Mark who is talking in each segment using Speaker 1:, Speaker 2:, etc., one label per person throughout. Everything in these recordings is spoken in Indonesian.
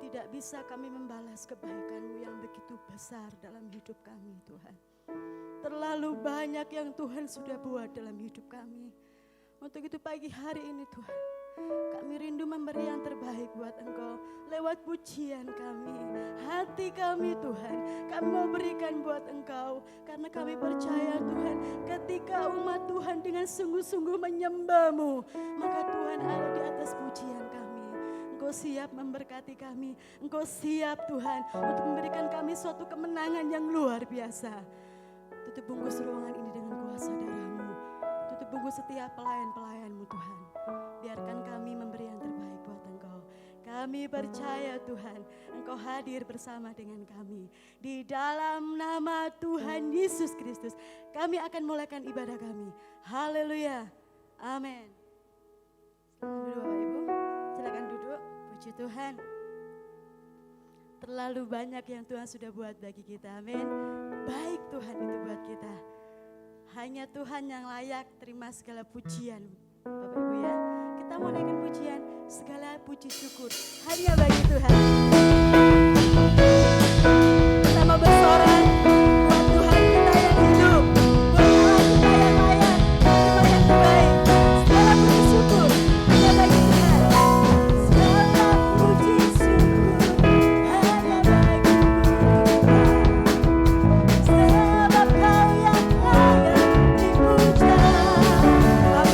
Speaker 1: Tidak bisa kami membalas kebaikan-Mu yang begitu besar dalam hidup kami, Tuhan. Terlalu banyak yang Tuhan sudah buat dalam hidup kami. Untuk itu pagi hari ini Tuhan, kami rindu memberi yang terbaik buat Engkau lewat pujian kami. Hati kami Tuhan, kami mau berikan buat Engkau. Karena kami percaya Tuhan, ketika umat Tuhan dengan sungguh-sungguh menyembah-Mu, maka Tuhan ada di atas pujian kami. Engkau siap memberkati kami. Engkau siap Tuhan untuk memberikan kami suatu kemenangan yang luar biasa. Tutup bungkus ruangan ini dengan kuasa darah-Mu. Tutup bungkus setiap pelayan-pelayan-Mu Tuhan. Biarkan kami memberi yang terbaik buat Engkau. Kami percaya Tuhan, Engkau hadir bersama dengan kami. Di dalam nama Tuhan Yesus Kristus, kami akan mulaikan ibadah kami. Haleluya. Amin. Silakan duduk Bapak Ibu. Silakan duduk. Puji Tuhan. Terlalu banyak yang Tuhan sudah buat bagi kita. Amin. Baik Tuhan itu buat kita. Hanya Tuhan yang layak terima segala pujian. Bapak Ibu ya. Kita mau naikkan pujian. Segala puji syukur hanya bagi Tuhan. Kita mau bersorak buat Tuhan kita yang hidup. Buat Allah kita yang layak. Terima yang terbaik. Segala puji syukur hanya bagi Tuhan. Segala puji syukur hanya bagi Tuhan. Sebab Kau yang layak dipuja. Amin.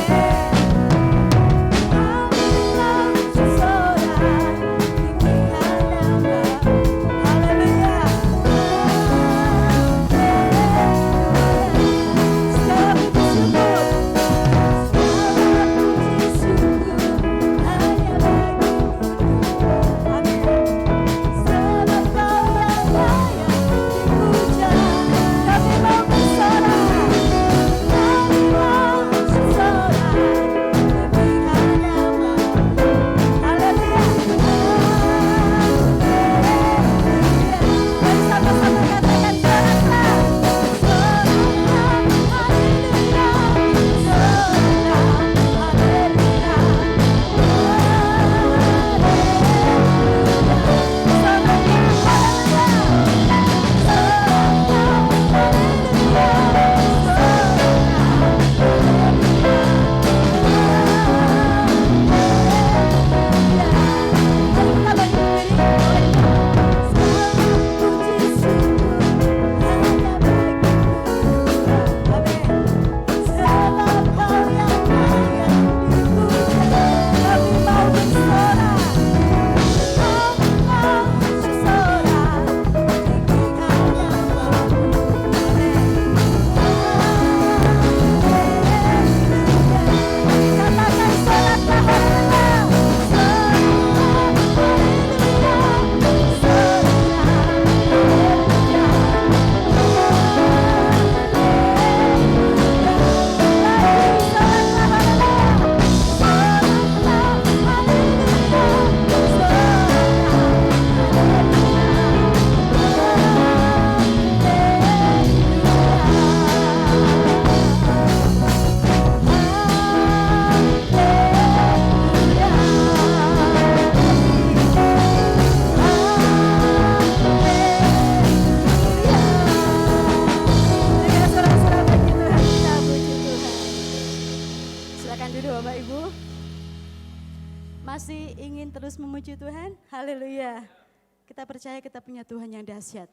Speaker 1: Masih ingin terus memuji Tuhan? Haleluya. Kita percaya kita punya Tuhan yang dahsyat.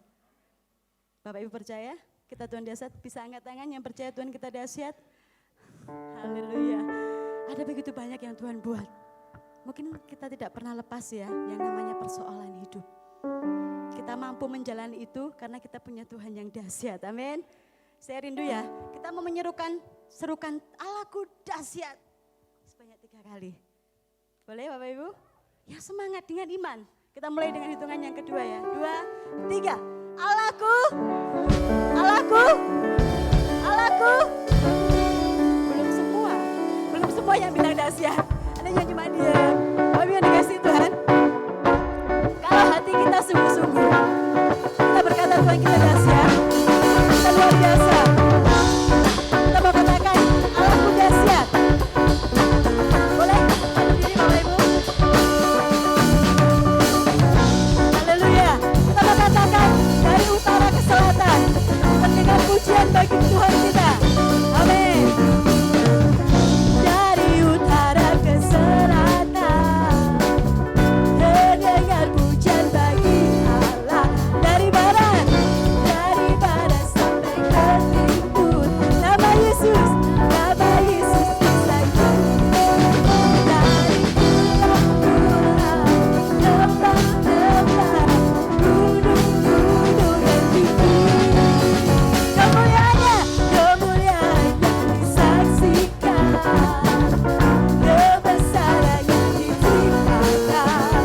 Speaker 1: Bapak Ibu percaya kita Tuhan dahsyat? Bisa angkat tangan yang percaya Tuhan kita dahsyat? Haleluya. Ada begitu banyak yang Tuhan buat. Mungkin kita tidak pernah lepas ya yang namanya persoalan hidup. Kita mampu menjalani itu karena kita punya Tuhan yang dahsyat. Amin. Saya rindu ya, kita mau serukan Allahku dahsyat sebanyak 3 kali. Boleh Bapak Ibu? Ya semangat dengan iman. Kita mulai dengan hitungan yang kedua ya. 2, 3. Allahku, Allahku, Allahku. Belum semua yang bilang dahsyat. Ada yang cuma dia. Bapak Ibu yang dikasih Tuhan. Kalau hati kita sungguh-sungguh, kita berkata Tuhan kita dahsyat, kita luar biasa. Kita mau katakan Allahku dahsyat. Boleh? Berdiri Bapak Ibu. Tuhan bagi Tuhan kita. Amin. Dari utara ke selatan, terdengar pujian bagi Allah. Dari barat sampai ke timur, nama Yesus disayang. Dari pulau-pulau, lembah-lembah, gunung-gunung yang tinggi, kemuliaannya disaksikan, kebesarannya diceritakan.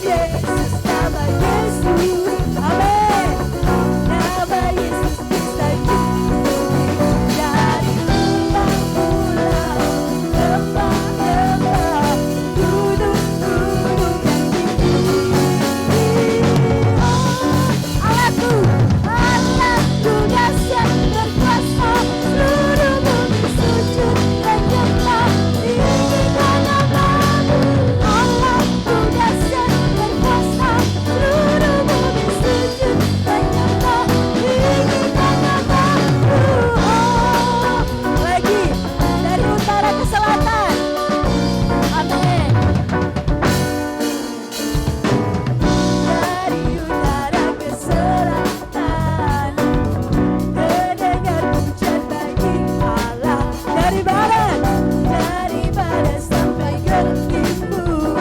Speaker 1: Yesus, nama Yesus, amin. Nama Yesus disayang. Dari pulau-pulau, lembah-lembah, gunung-gunung yang tinggi. Allahku dahsyat berkuasa, seluruh bumi sujud menyembah, tinggikan namamu. Allahku dahsyat berkuasa, seluruh bumi sujud menyembah, tinggikan namamu. Lagi dari utara ke selatan, amin. Dari utara ke selatan, terdengar pujian bagi Allah. Dari barat sampai ke timur,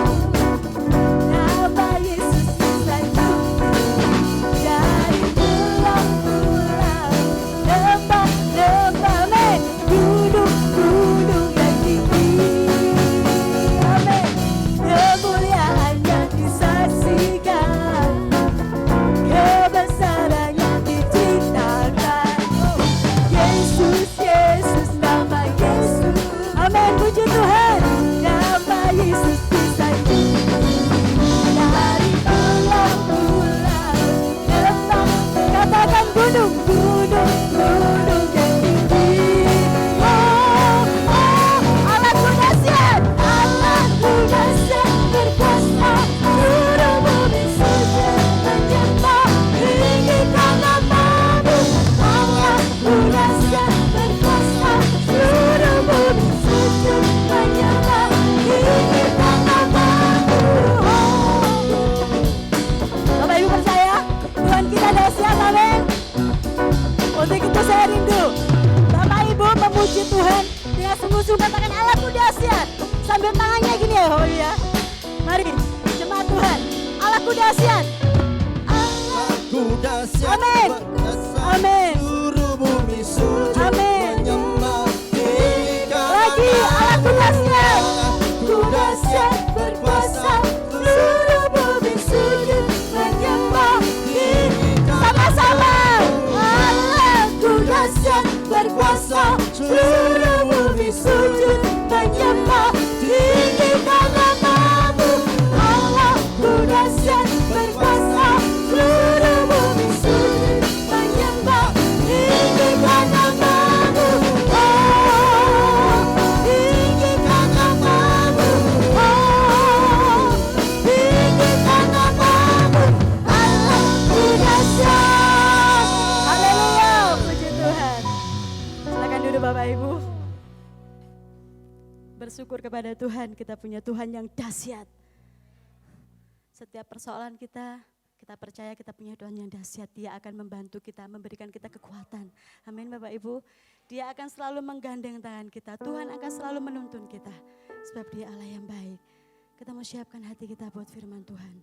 Speaker 1: nama Yesus disayang. Dari pulau-pulau, lembah-lembah, amin, gunung-gunung yang tinggi, amin, kemuliaannya disaksikan, kebesarannya diceritakan. Yesus, nama Yesus, amin, puji Tuhan. Nama Yesus disayang. Dari pulau-pulau, lembah, katakan gunung-gunung yang tinggi. Allahku dahsyat berkuasa, seluruh bumi sujud menyembah, tinggikan namamu. Allahku dahsyat berkuasa, seluruh bumi sujud menyembah, tinggikan namamu. Bapak Ibu percaya Tuhan kita dahsyat, amin. Untuk itu saya rindu Bapak Ibu memuji Tuhan dengan sungguh-sungguh, katakan Allahku dahsyat sambil tangannya gini ya. Oh iya, mari jemaat Tuhan, Allahku dahsyat.
Speaker 2: Aku dahsyat
Speaker 1: Amin.
Speaker 2: berkuasa,
Speaker 1: Amin.
Speaker 2: seluruh bumi sujud
Speaker 1: Amin.
Speaker 2: menyembah, tinggikan
Speaker 1: Lagi, Allahku dahsyat.
Speaker 2: Aku dahsyat berkuasa,
Speaker 1: Seluruh bumi sujud menyembah, sama-sama. Allahku dahsyat berkuasa, seluruh bumi sujud menyembah, tinggikan namamu. Allahku dahsyat berkuasa, seluruh bumi sujud menyembah, tinggikan namamu. Tinggikan namamu. Tinggikan namamu. Allahku dahsyat. Haleluya, puji Tuhan. Silakan duduk Bapak Ibu. Bersyukur kepada Tuhan, kita punya Tuhan yang dahsyat. Setiap persoalan kita percaya kita punya Tuhan yang dahsyat. Dia akan membantu kita, memberikan kita kekuatan. Amin Bapak Ibu. Dia akan selalu menggandeng tangan kita. Tuhan akan selalu menuntun kita. Sebab Dia Allah yang baik. Kita mau siapkan hati kita buat firman Tuhan.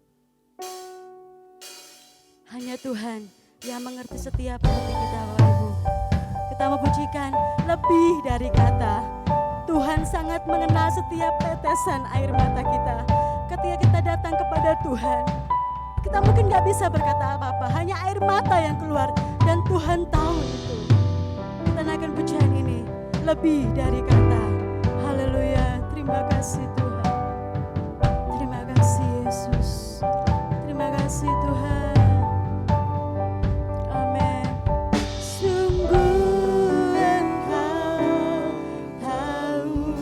Speaker 1: Hanya Tuhan yang mengerti setiap hati kita Bapak Ibu. Kita mau pujikan lebih dari kata. Tuhan sangat mengenal setiap tetesan air mata kita. Ketika kita datang kepada Tuhan, kita mungkin gak bisa berkata apa-apa, hanya air mata yang keluar, dan Tuhan tahu itu. Kita naikkan pujian ini, lebih dari kata. Haleluya, terima kasih Tuhan. Terima kasih Yesus. Terima kasih Tuhan. Amin. Sungguh Engkau tahu,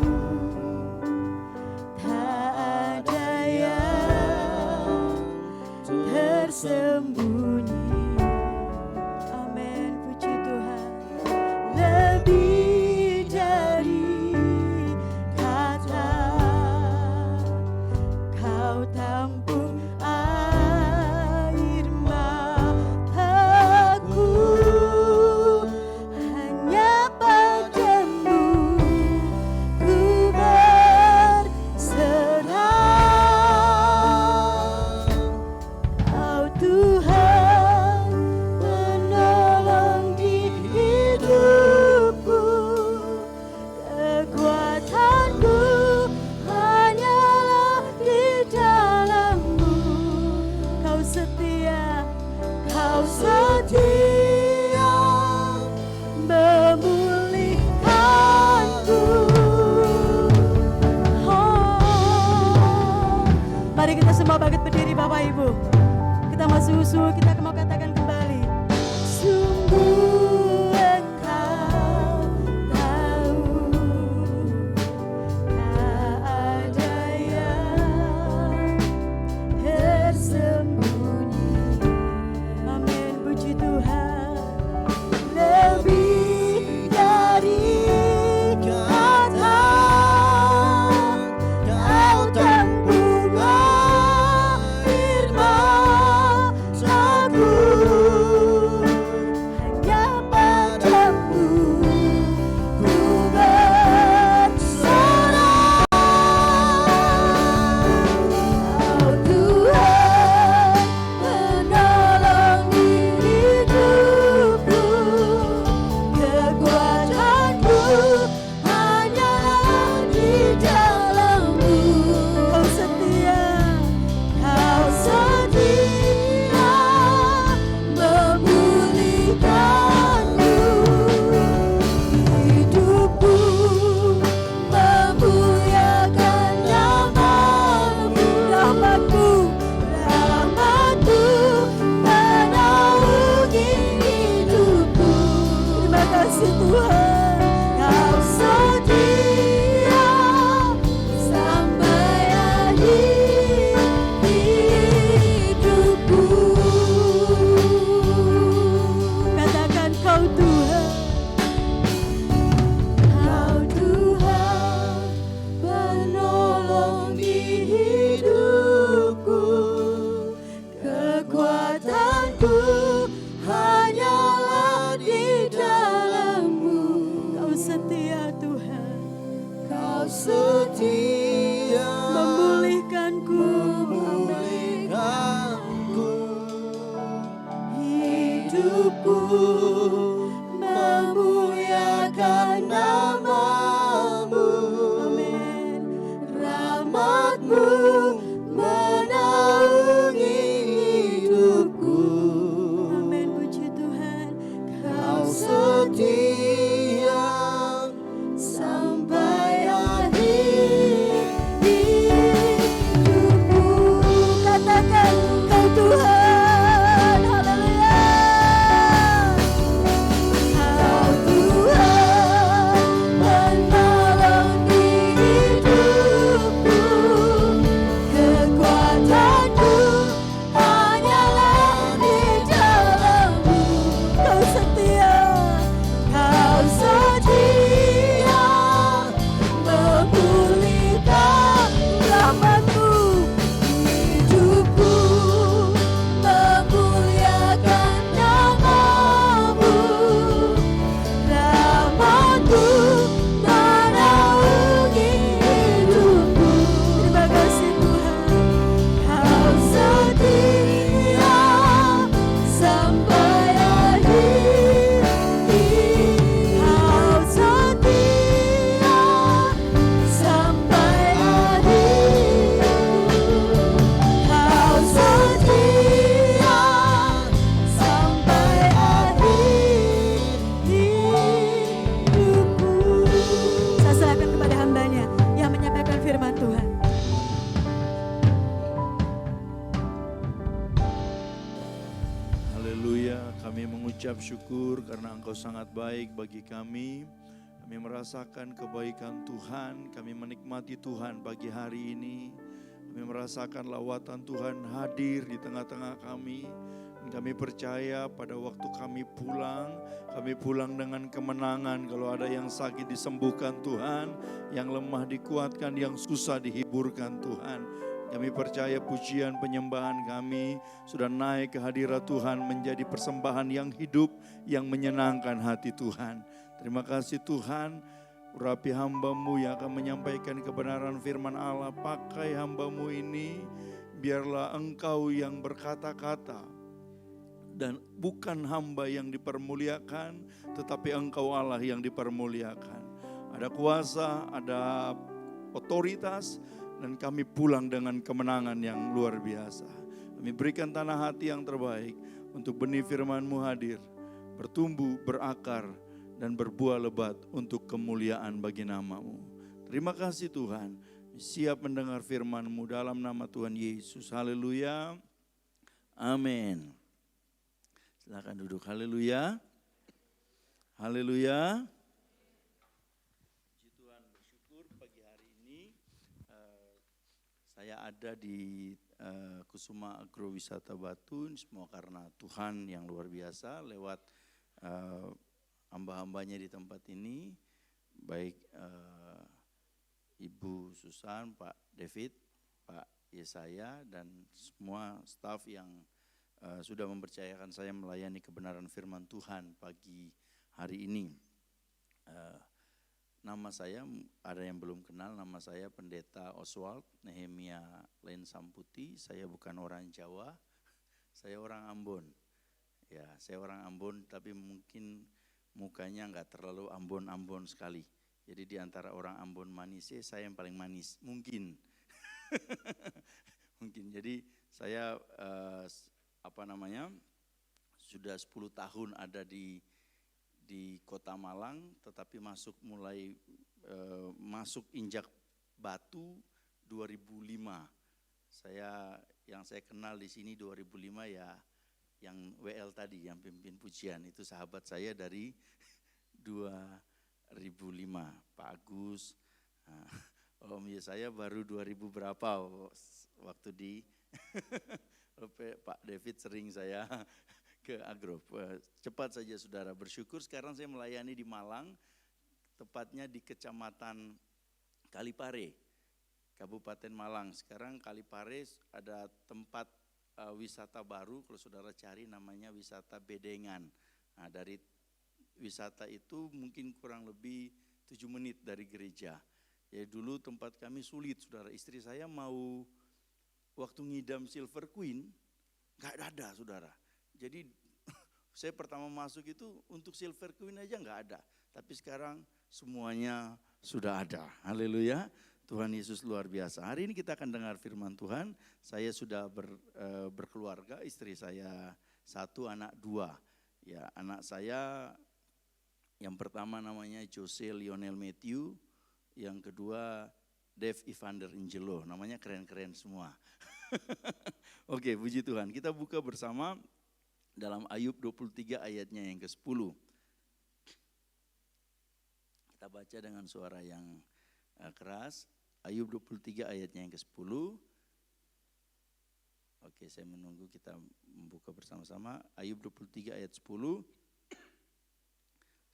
Speaker 1: tak ada yang tersembunyi. Amin. setia, kau setia memulihkanku. Oh, mari kita semua bangkit berdiri Bapak Ibu. Kita mau susu, kita mau katakan kembali. Sungguh Engkau tahu, tak ada yang tersembunyi. Amin, puji Tuhan. Lebih dari kata Kau tempuhkan firman aku, hanya padamu ku berserah. Kau Tuhan penolong di hidupku, kekuatanku hanyalah di dalam-Mu. Kau setia memulihkanku, hidupku memuliakan nama-Mu. Rahmat-Mu menaungi hidupku. Terima kasih Tuhan, Kau setia sampai akhir hidupku. Katakan Kau Tuhan, Kau Tuhan penolong di hidupku, kekuatanku hanyalah di dalam-Mu. Kau setia Tuhan,
Speaker 2: Kau setia
Speaker 1: memulihkanku.
Speaker 2: memulihkanku,
Speaker 1: Hidupku memuliakan nama-Mu. Amin. Rahmat-Mu menaungi hidupku. Amin, puji Tuhan. Kau
Speaker 2: setia
Speaker 1: sampai akhir hidupku. Katakan Kau Tuhan, haleluya. Kau Tuhan penolong di hidupku, kekuatanku hanyalah di dalam-Mu. Kau setia memulihkan rahmat-Mu, hidupku memuliakan nama-Mu. Rahmat-Mu menaungi hidupku. Terima kasih Tuhan, Kau setia sampai akhir. Kau setia sampai akhir. Kau setia sampai akhir hidupku. Saya serahkan kepada hamba-Nya yang menyampaikan firman Tuhan.
Speaker 3: Haleluya, kami mengucap syukur karena Engkau sangat baik bagi kami. Kami merasakan kebaikan Tuhan, kami menikmati Tuhan pagi hari ini. Kami merasakan lawatan Tuhan hadir di tengah-tengah kami. Dan kami percaya pada waktu kami pulang dengan kemenangan. Kalau ada yang sakit disembuhkan Tuhan, yang lemah dikuatkan, yang susah dihiburkan Tuhan. Kami percaya pujian penyembahan kami sudah naik ke hadirat Tuhan menjadi persembahan yang hidup, yang menyenangkan hati Tuhan. Terima kasih Tuhan, urapi hamba-Mu yang akan menyampaikan kebenaran firman Allah. Pakai hamba-Mu ini, biarlah Engkau yang berkata-kata. Dan bukan hamba yang dipermuliakan, tetapi Engkau Allah yang dipermuliakan. Ada kuasa, ada otoritas, dan kami pulang dengan kemenangan yang luar biasa. Kami berikan tanah hati yang terbaik untuk benih firman-Mu hadir, bertumbuh, berakar, dan berbuah lebat untuk kemuliaan bagi nama-Mu. Terima kasih Tuhan, siap mendengar firman-Mu dalam nama Tuhan Yesus. Haleluya. Amin. Silakan duduk. Haleluya. Haleluya. Puji Tuhan, bersyukur pagi hari ini saya ada di Kusuma Agrowisata Batu. Semua karena Tuhan yang luar biasa lewat hamba-hambanya di tempat ini, baik Ibu Susan, Pak David, Pak Yesaya, dan semua staf yang sudah mempercayakan saya melayani kebenaran firman Tuhan pagi hari ini. Nama saya, ada yang belum kenal, nama saya Pendeta Oswald Nehemia Len Samputi. Saya bukan orang Jawa, saya orang Ambon. Ya, saya orang Ambon, tapi mungkin mukanya enggak terlalu Ambon-Ambon sekali. Jadi di antara orang Ambon manis, saya yang paling manis, mungkin. Mungkin. Jadi saya sudah 10 tahun ada di Kota Malang, tetapi masuk injak Batu 2005. Yang saya kenal di sini 2005 ya, yang WL tadi, yang pimpin pujian, itu sahabat saya dari 2005, Pak Agus. Om Yesaya baru 2000 berapa waktu di Pak David sering saya ke Agro. Cepat saja saudara, bersyukur sekarang saya melayani di Malang, tepatnya di Kecamatan Kalipare, Kabupaten Malang. Sekarang Kalipare ada tempat wisata baru, kalau saudara cari namanya wisata Bedengan. Nah, dari wisata itu mungkin kurang lebih 7 menit dari gereja. Ya dulu tempat kami sulit saudara, istri saya mau waktu ngidam Silver Queen, gak ada saudara. Jadi saya pertama masuk itu untuk Silver Queen aja gak ada. Tapi sekarang semuanya sudah ada. Haleluya. Tuhan Yesus luar biasa. Hari ini kita akan dengar firman Tuhan. Saya sudah berkeluarga, istri saya 1, anak 2. Ya, anak saya yang pertama namanya Jose Lionel Matthew, yang kedua Dave Evander Angelo. Namanya keren-keren semua. Oke, puji Tuhan. Kita buka bersama dalam Ayub 23 ayatnya yang ke-10. Kita baca dengan suara yang keras. Ayub 23 ayatnya yang ke-10. Oke, saya menunggu kita membuka bersama-sama. Ayub 23 ayat 10.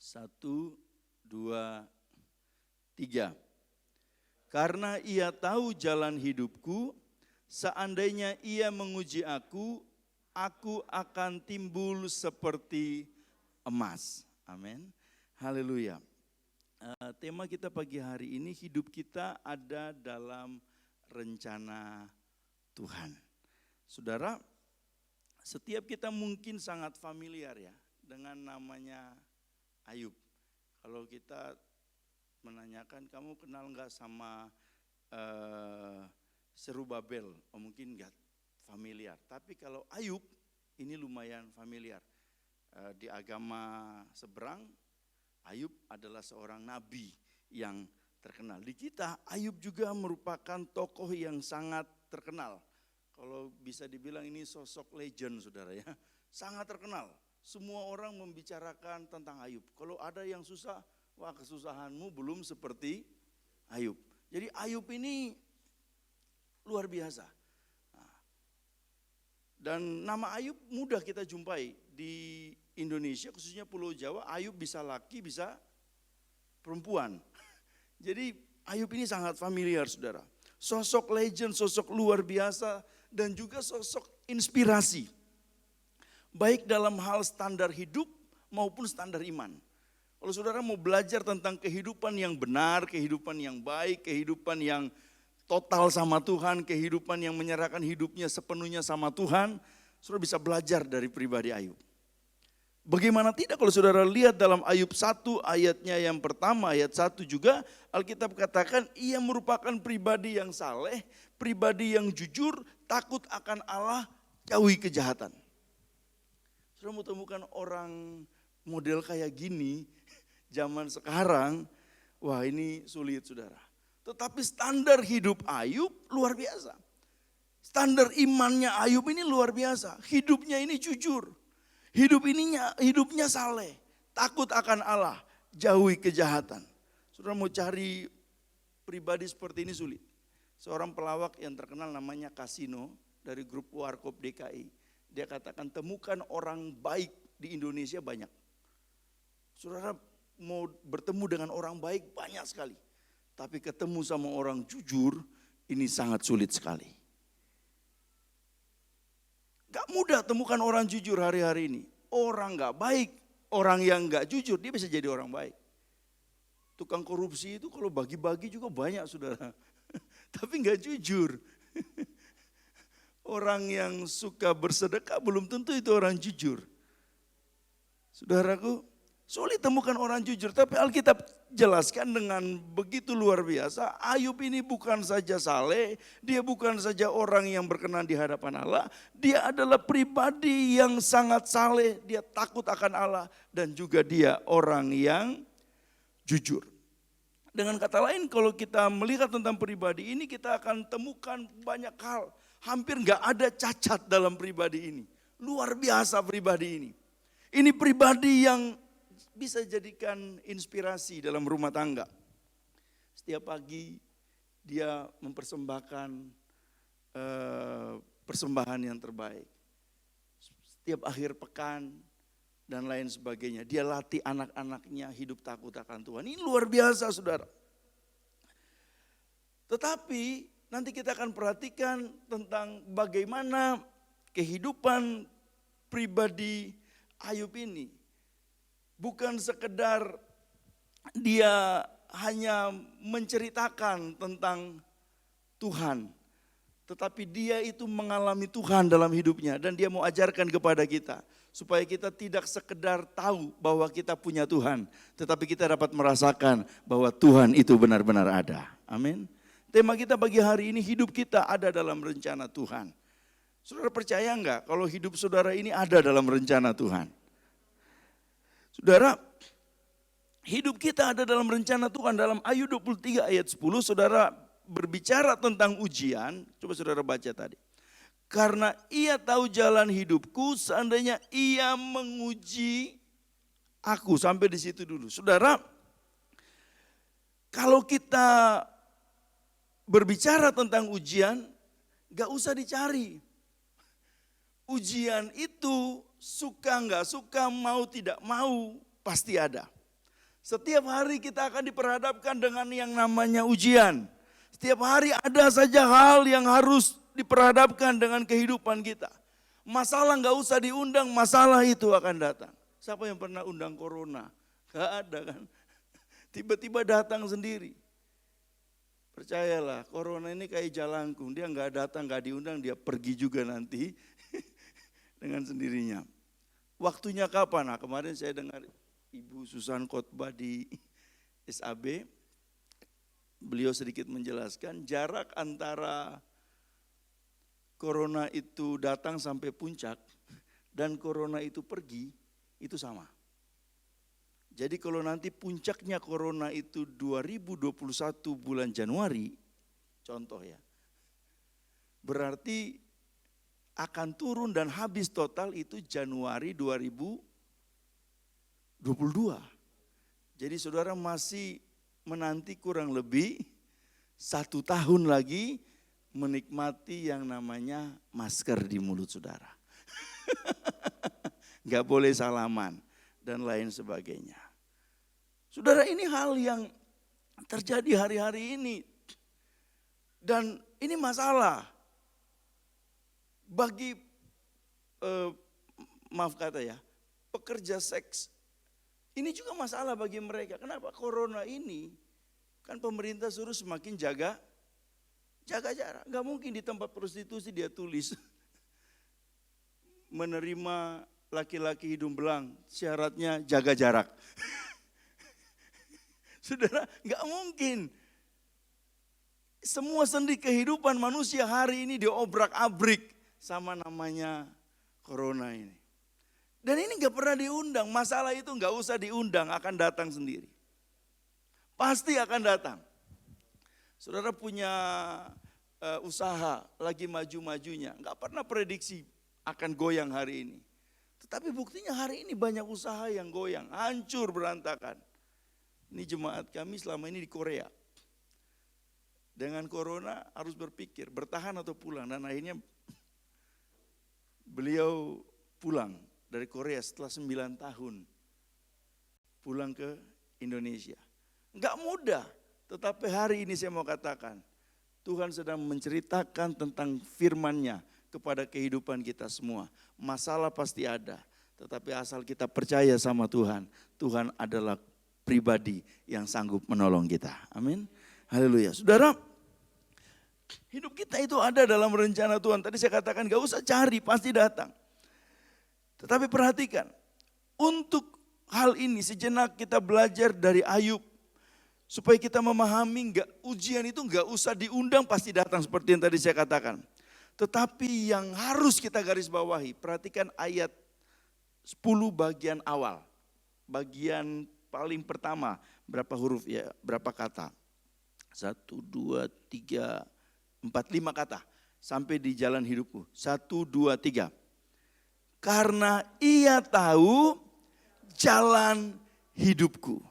Speaker 3: 1, 2, 3. Karena ia tahu jalan hidupku, seandainya ia menguji aku akan timbul seperti emas. Amin. Haleluya. Tema kita pagi hari ini, hidup kita ada dalam rencana Tuhan. Saudara, setiap kita mungkin sangat familiar ya dengan namanya Ayub. Kalau kita menanyakan, kamu kenal enggak sama Serubabel? Oh, mungkin enggak familiar. Tapi kalau Ayub, ini lumayan familiar. Di agama seberang, Ayub adalah seorang nabi yang terkenal. Di kita, Ayub juga merupakan tokoh yang sangat terkenal. Kalau bisa dibilang ini sosok legend saudara ya. Sangat terkenal. Semua orang membicarakan tentang Ayub. Kalau ada yang susah, wah kesusahanmu belum seperti Ayub. Jadi Ayub ini luar biasa. Dan nama Ayub mudah kita jumpai di Indonesia, khususnya Pulau Jawa. Ayub bisa laki, bisa perempuan. Jadi Ayub ini sangat familiar saudara. Sosok legend, sosok luar biasa, dan juga sosok inspirasi. Baik dalam hal standar hidup maupun standar iman. Kalau saudara mau belajar tentang kehidupan yang benar, kehidupan yang baik, kehidupan yang total sama Tuhan, kehidupan yang menyerahkan hidupnya sepenuhnya sama Tuhan, saudara bisa belajar dari pribadi Ayub. Bagaimana tidak kalau saudara lihat dalam Ayub 1 ayatnya yang pertama, ayat 1 juga, Alkitab katakan ia merupakan pribadi yang saleh, pribadi yang jujur, takut akan Allah, jauhi kejahatan. Saudara mau temukan orang model kayak gini, zaman sekarang, wah ini sulit saudara. Tetapi standar hidup Ayub luar biasa. Standar imannya Ayub ini luar biasa. Hidupnya ini jujur. Hidupnya saleh. Takut akan Allah. Jauhi kejahatan. Saudara mau cari pribadi seperti ini sulit. Seorang pelawak yang terkenal namanya Kasino dari grup Warkop DKI. Dia katakan temukan orang baik di Indonesia banyak. Saudara mau bertemu dengan orang baik banyak sekali. Tapi ketemu sama orang jujur ini sangat sulit sekali. Gak mudah temukan orang jujur hari-hari ini. Orang gak baik, orang yang gak jujur dia bisa jadi orang baik. Tukang korupsi itu kalau bagi-bagi juga banyak saudara. Tapi gak jujur. Orang yang suka bersedekah belum tentu itu orang jujur. Saudaraku, sulit temukan orang jujur. Tapi Alkitab jelaskan dengan begitu luar biasa. Ayub ini bukan saja saleh, dia bukan saja orang yang berkenan di hadapan Allah. Dia adalah pribadi yang sangat saleh, dia takut akan Allah. Dan juga dia orang yang jujur. Dengan kata lain kalau kita melihat tentang pribadi ini kita akan temukan banyak hal. Hampir gak ada cacat dalam pribadi ini. Luar biasa pribadi ini. Ini pribadi yang bisa jadikan inspirasi dalam rumah tangga. Setiap pagi dia mempersembahkan persembahan yang terbaik. Setiap akhir pekan dan lain sebagainya. Dia latih anak-anaknya hidup takut akan Tuhan. Ini luar biasa saudara. Tetapi nanti kita akan perhatikan tentang bagaimana kehidupan pribadi Ayub ini. Bukan sekedar dia hanya menceritakan tentang Tuhan. Tetapi dia itu mengalami Tuhan dalam hidupnya. Dan dia mau ajarkan kepada kita. Supaya kita tidak sekedar tahu bahwa kita punya Tuhan. Tetapi kita dapat merasakan bahwa Tuhan itu benar-benar ada. Amin. Tema kita pagi hari ini hidup kita ada dalam rencana Tuhan. Saudara percaya enggak kalau hidup saudara ini ada dalam rencana Tuhan? Saudara, hidup kita ada dalam rencana Tuhan. Dalam Ayub 23 ayat 10, saudara berbicara tentang ujian. Coba saudara baca tadi. Karena ia tahu jalan hidupku, seandainya ia menguji aku. Sampai di situ dulu. Saudara, kalau kita berbicara tentang ujian, gak usah dicari. Ujian itu suka nggak suka, mau tidak mau, pasti ada. Setiap hari kita akan diperhadapkan dengan yang namanya ujian. Setiap hari ada saja hal yang harus diperhadapkan dengan kehidupan kita. Masalah nggak usah diundang, masalah itu akan datang. Siapa yang pernah undang corona? Gak ada kan. Tiba-tiba datang sendiri. Percayalah, corona ini kayak jalangkung. Dia nggak datang, nggak diundang, dia pergi juga nanti dengan sendirinya. Waktunya kapan? Nah, kemarin saya dengar Ibu Susan khotbah di SAB. Beliau sedikit menjelaskan jarak antara corona itu datang sampai puncak dan corona itu pergi, itu sama. Jadi kalau nanti puncaknya corona itu 2021 bulan Januari, contoh ya, berarti akan turun dan habis total itu Januari 2022. Jadi saudara masih menanti kurang lebih 1 tahun lagi menikmati yang namanya masker di mulut saudara. Gak boleh salaman dan lain sebagainya. Saudara, ini hal yang terjadi hari-hari ini. Dan ini masalah. Bagi, maaf kata ya, pekerja seks, ini juga masalah bagi mereka. Kenapa? Corona ini, kan pemerintah suruh semakin jaga jarak. Gak mungkin di tempat prostitusi dia tulis, menerima laki-laki hidung belang, syaratnya jaga jarak. Saudara, gak mungkin. Semua sendi kehidupan manusia hari ini diobrak-abrik. sama namanya corona ini. Dan ini gak pernah diundang, masalah itu gak usah diundang, akan datang sendiri. Pasti akan datang. Saudara punya usaha lagi maju-majunya, gak pernah prediksi akan goyang hari ini. Tetapi buktinya hari ini banyak usaha yang goyang, hancur berantakan. Ini jemaat kami selama ini di Korea. Dengan corona harus berpikir bertahan atau pulang, dan akhirnya beliau pulang dari Korea setelah 9 tahun. Pulang ke Indonesia. Enggak mudah, tetapi hari ini saya mau katakan, Tuhan sedang menceritakan tentang firman-Nya kepada kehidupan kita semua. Masalah pasti ada, tetapi asal kita percaya sama Tuhan, Tuhan adalah pribadi yang sanggup menolong kita. Amin. Haleluya. Saudara, hidup kita itu ada dalam rencana Tuhan. Tadi saya katakan gak usah cari, pasti datang. Tetapi perhatikan, untuk hal ini sejenak kita belajar dari Ayub. Supaya kita memahami ujian itu gak usah diundang, pasti datang seperti yang tadi saya katakan. Tetapi yang harus kita garis bawahi, perhatikan ayat 10 bagian awal. Bagian paling pertama, berapa huruf ya, berapa kata? 1, 2, 3, 4, 5 kata. Sampai di jalan hidupku. 1, 2, 3. Karena ia tahu jalan hidupku.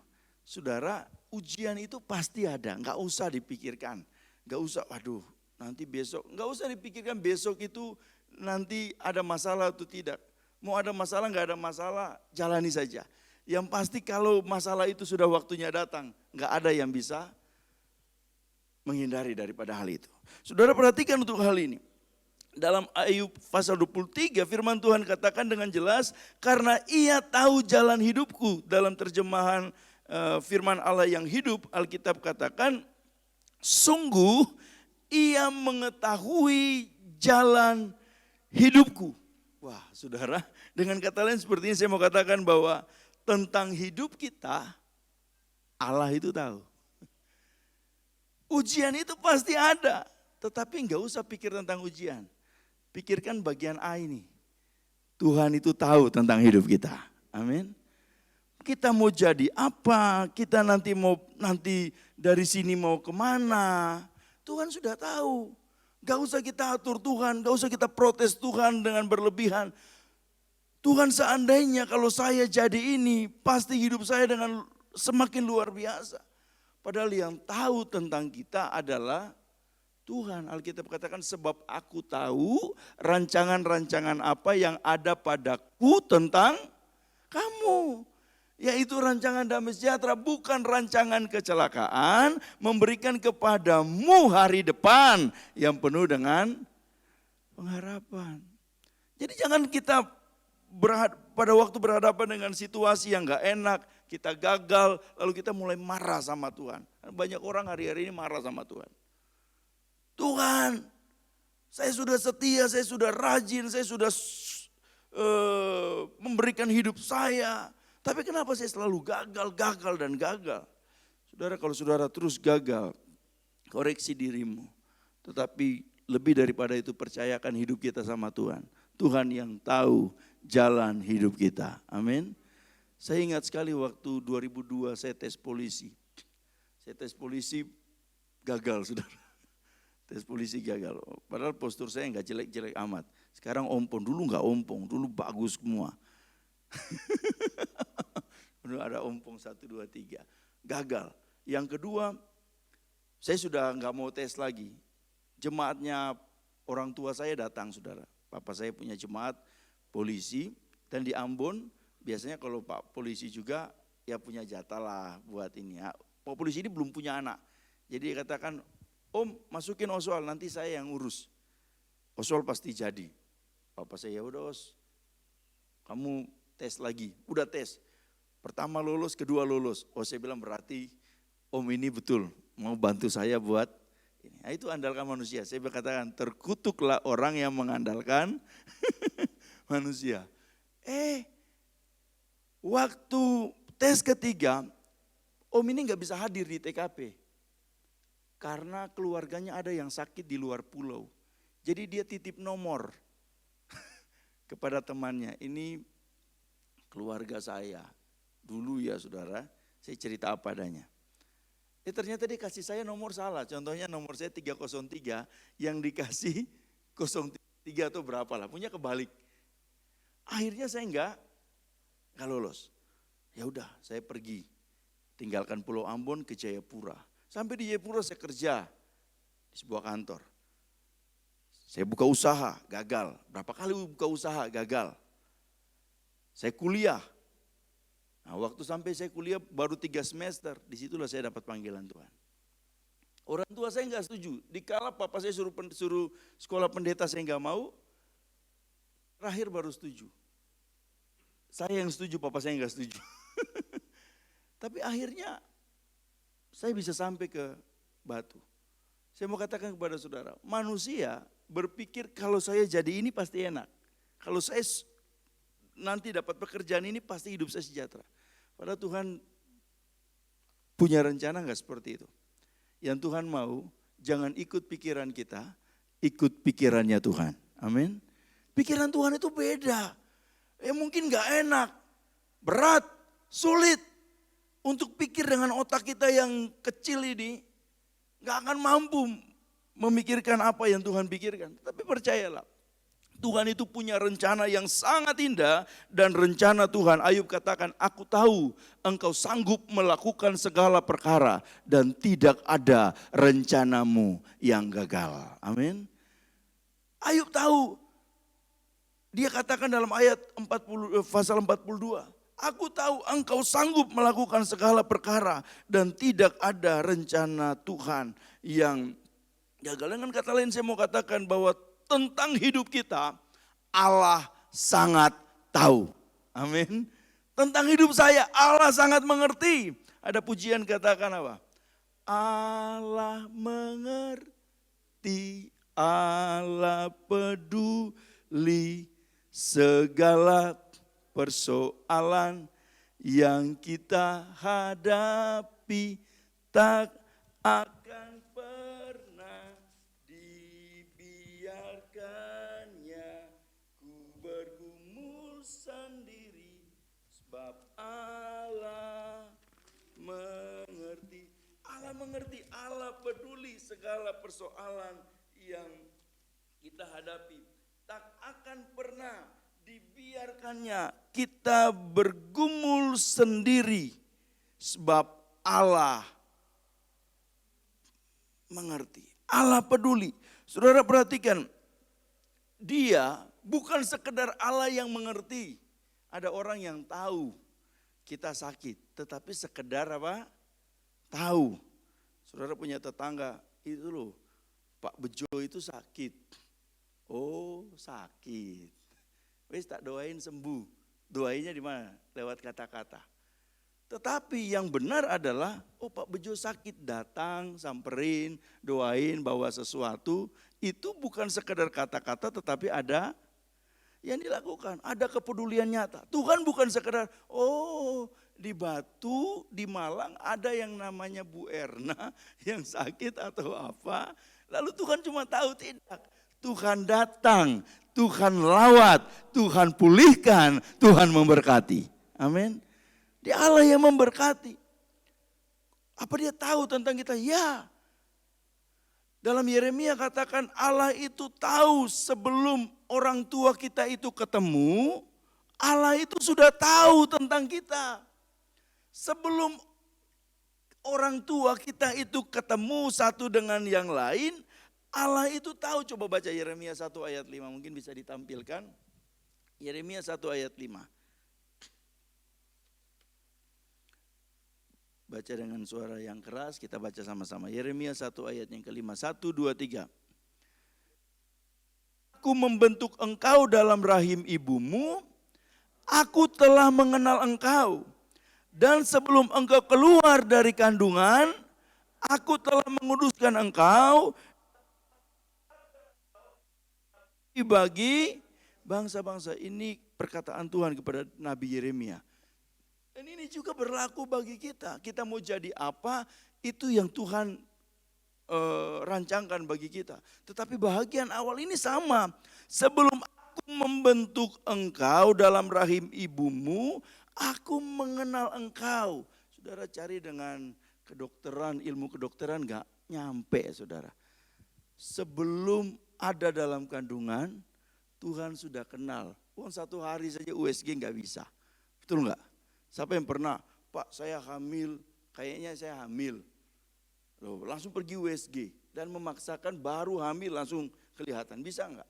Speaker 3: Saudara, ujian itu pasti ada, enggak usah dipikirkan. Enggak usah, waduh nanti besok, enggak usah dipikirkan besok itu nanti ada masalah atau tidak. Mau ada masalah, enggak ada masalah, jalani saja. Yang pasti kalau masalah itu sudah waktunya datang, enggak ada yang bisa menghindari daripada hal itu. Saudara perhatikan untuk hal ini. Dalam Ayub pasal 23 firman Tuhan katakan dengan jelas, karena ia tahu jalan hidupku. Dalam terjemahan firman Allah yang hidup, Alkitab katakan, sungguh ia mengetahui jalan hidupku. Wah saudara, dengan kata lain seperti ini saya mau katakan bahwa tentang hidup kita, Allah itu tahu. Ujian itu pasti ada, tetapi enggak usah pikir tentang ujian. Pikirkan bagian A ini. Tuhan itu tahu tentang hidup kita. Amin. Kita mau jadi apa, kita nanti dari sini mau kemana. Tuhan sudah tahu. Gak usah kita atur Tuhan, gak usah kita protes Tuhan dengan berlebihan. Tuhan seandainya kalau saya jadi ini, pasti hidup saya dengan semakin luar biasa. Padahal yang tahu tentang kita adalah Tuhan. Alkitab katakan sebab aku tahu rancangan-rancangan apa yang ada padaku tentang kamu. Yaitu rancangan damai sejahtera, bukan rancangan kecelakaan, memberikan kepadamu hari depan yang penuh dengan pengharapan. Jadi jangan kita pada waktu berhadapan dengan situasi yang gak enak, kita gagal, lalu kita mulai marah sama Tuhan. Banyak orang hari-hari ini marah sama Tuhan. Tuhan, saya sudah setia, saya sudah rajin, saya sudah memberikan hidup saya. Tapi kenapa saya selalu gagal dan gagal? Saudara, kalau saudara terus gagal, koreksi dirimu. Tetapi lebih daripada itu percayakan hidup kita sama Tuhan. Tuhan yang tahu jalan hidup kita. Amin. Saya ingat sekali waktu 2002 saya tes polisi. Saya tes polisi gagal saudara. Tes polisi gagal. Padahal postur saya enggak jelek-jelek amat. Sekarang ompong, dulu enggak ompong, dulu bagus semua. Dulu ada ompong 1, 2, 3. Gagal. Yang kedua, saya sudah enggak mau tes lagi. Jemaatnya orang tua saya datang saudara. Papa saya punya jemaat polisi. Dan di Ambon biasanya kalau Pak polisi juga ya punya jatah lah buat ini. Pak polisi ini belum punya anak. Jadi dia katakan, Om masukin Oswal nanti saya yang urus. Oswal pasti jadi. Papa saya ya udah Os, kamu tes lagi. Udah tes. Pertama lulus, kedua lulus. Oh saya bilang berarti Om ini betul mau bantu saya buat ini. Nah, itu andalkan manusia. Saya berkatakan terkutuklah orang yang mengandalkan manusia. Waktu tes ketiga, Om ini gak bisa hadir di TKP. Karena keluarganya ada yang sakit di luar pulau. Jadi dia titip nomor kepada temannya, ini keluarga saya. Dulu ya saudara, saya cerita apa adanya. Ternyata dia kasih saya nomor salah. Contohnya nomor saya 303, yang dikasih 03 atau berapa lah, punya kebalik. Akhirnya saya enggak lolos. Ya udah, saya pergi. Tinggalkan Pulau Ambon ke Jayapura. Sampai di Jayapura saya kerja di sebuah kantor. Saya buka usaha, gagal. Berapa kali buka usaha, gagal. Saya kuliah. Nah, waktu sampai saya kuliah baru 3 semester, disitulah saya dapat panggilan Tuhan. Orang tua saya enggak setuju. Dikala papa saya suruh sekolah pendeta, saya enggak mau. Terakhir baru setuju. Saya yang setuju, papa saya enggak setuju. Tapi akhirnya saya bisa sampai ke Batu. Saya mau katakan kepada saudara, manusia berpikir kalau saya jadi ini pasti enak. Kalau saya nanti dapat pekerjaan ini pasti hidup saya sejahtera. Padahal Tuhan punya rencana enggak seperti itu. Yang Tuhan mau, jangan ikut pikiran kita, ikut pikirannya Tuhan. Amin. Pikiran Tuhan itu beda. Mungkin enggak enak, berat, sulit. Untuk pikir dengan otak kita yang kecil ini, enggak akan mampu memikirkan apa yang Tuhan pikirkan. Tapi percayalah, Tuhan itu punya rencana yang sangat indah, dan rencana Tuhan, Ayub katakan, aku tahu engkau sanggup melakukan segala perkara dan tidak ada rencanamu yang gagal. Amin. Ayub tahu, dia katakan dalam ayat 40, pasal 42, aku tahu engkau sanggup melakukan segala perkara dan tidak ada rencana Tuhan yang gagal. Dengan kata lain saya mau katakan bahwa tentang hidup kita, Allah sangat tahu. Amin. Tentang hidup saya, Allah sangat mengerti. Ada pujian katakan apa? Allah mengerti, Allah peduli segala persoalan yang kita hadapi, tak akan pernah dibiarkannya ku bergumul sendiri, sebab Allah mengerti. Allah mengerti, Allah peduli segala persoalan yang kita hadapi, tak akan pernah dibiarkannya kita bergumul sendiri, sebab Allah mengerti. Allah peduli. Saudara perhatikan, dia bukan sekedar Allah yang mengerti. Ada orang yang tahu kita sakit, tetapi sekedar apa? Tahu. Saudara punya tetangga, itu loh, Pak Bejo itu sakit. Oh, sakit. Wes tak doain sembuh. Doainya di mana? Lewat kata-kata. Tetapi yang benar adalah, oh Pak Bejo sakit, datang, samperin, doain, bawa sesuatu. Itu bukan sekedar kata-kata, tetapi ada yang dilakukan. Ada kepedulian nyata. Tuhan bukan sekedar, oh di Batu, di Malang ada yang namanya Bu Erna yang sakit atau apa. Lalu Tuhan cuma tahu, tidak. Tuhan datang, Tuhan lawat, Tuhan pulihkan, Tuhan memberkati. Amin. Dia Allah yang memberkati. Apa dia tahu tentang kita? Ya. Dalam Yeremia katakan Allah itu tahu sebelum orang tua kita itu ketemu, Allah itu sudah tahu tentang kita. Sebelum orang tua kita itu ketemu satu dengan yang lain, Allah itu tahu. Coba baca Yeremia 1 ayat 5, mungkin bisa ditampilkan. Yeremia 1 ayat 5. Baca dengan suara yang keras, kita baca sama-sama. Yeremia 1 ayat yang kelima. 1, 2, 3. Aku membentuk engkau dalam rahim ibumu, aku telah mengenal engkau. Dan sebelum engkau keluar dari kandungan, aku telah menguduskan engkau bagi bangsa-bangsa. Ini perkataan Tuhan kepada Nabi Yeremia. Dan ini juga berlaku bagi kita. Kita mau jadi apa, itu yang Tuhan rancangkan bagi kita. Tetapi bahagian awal ini sama. Sebelum aku membentuk engkau dalam rahim ibumu, aku mengenal engkau. Saudara cari dengan kedokteran, ilmu kedokteran gak nyampe saudara. Sebelum ada dalam kandungan, Tuhan sudah kenal. Satu hari saja USG gak bisa. Betul gak? Siapa yang pernah, Pak saya hamil, kayaknya saya hamil. Loh, langsung pergi USG dan memaksakan baru hamil langsung kelihatan. Bisa enggak?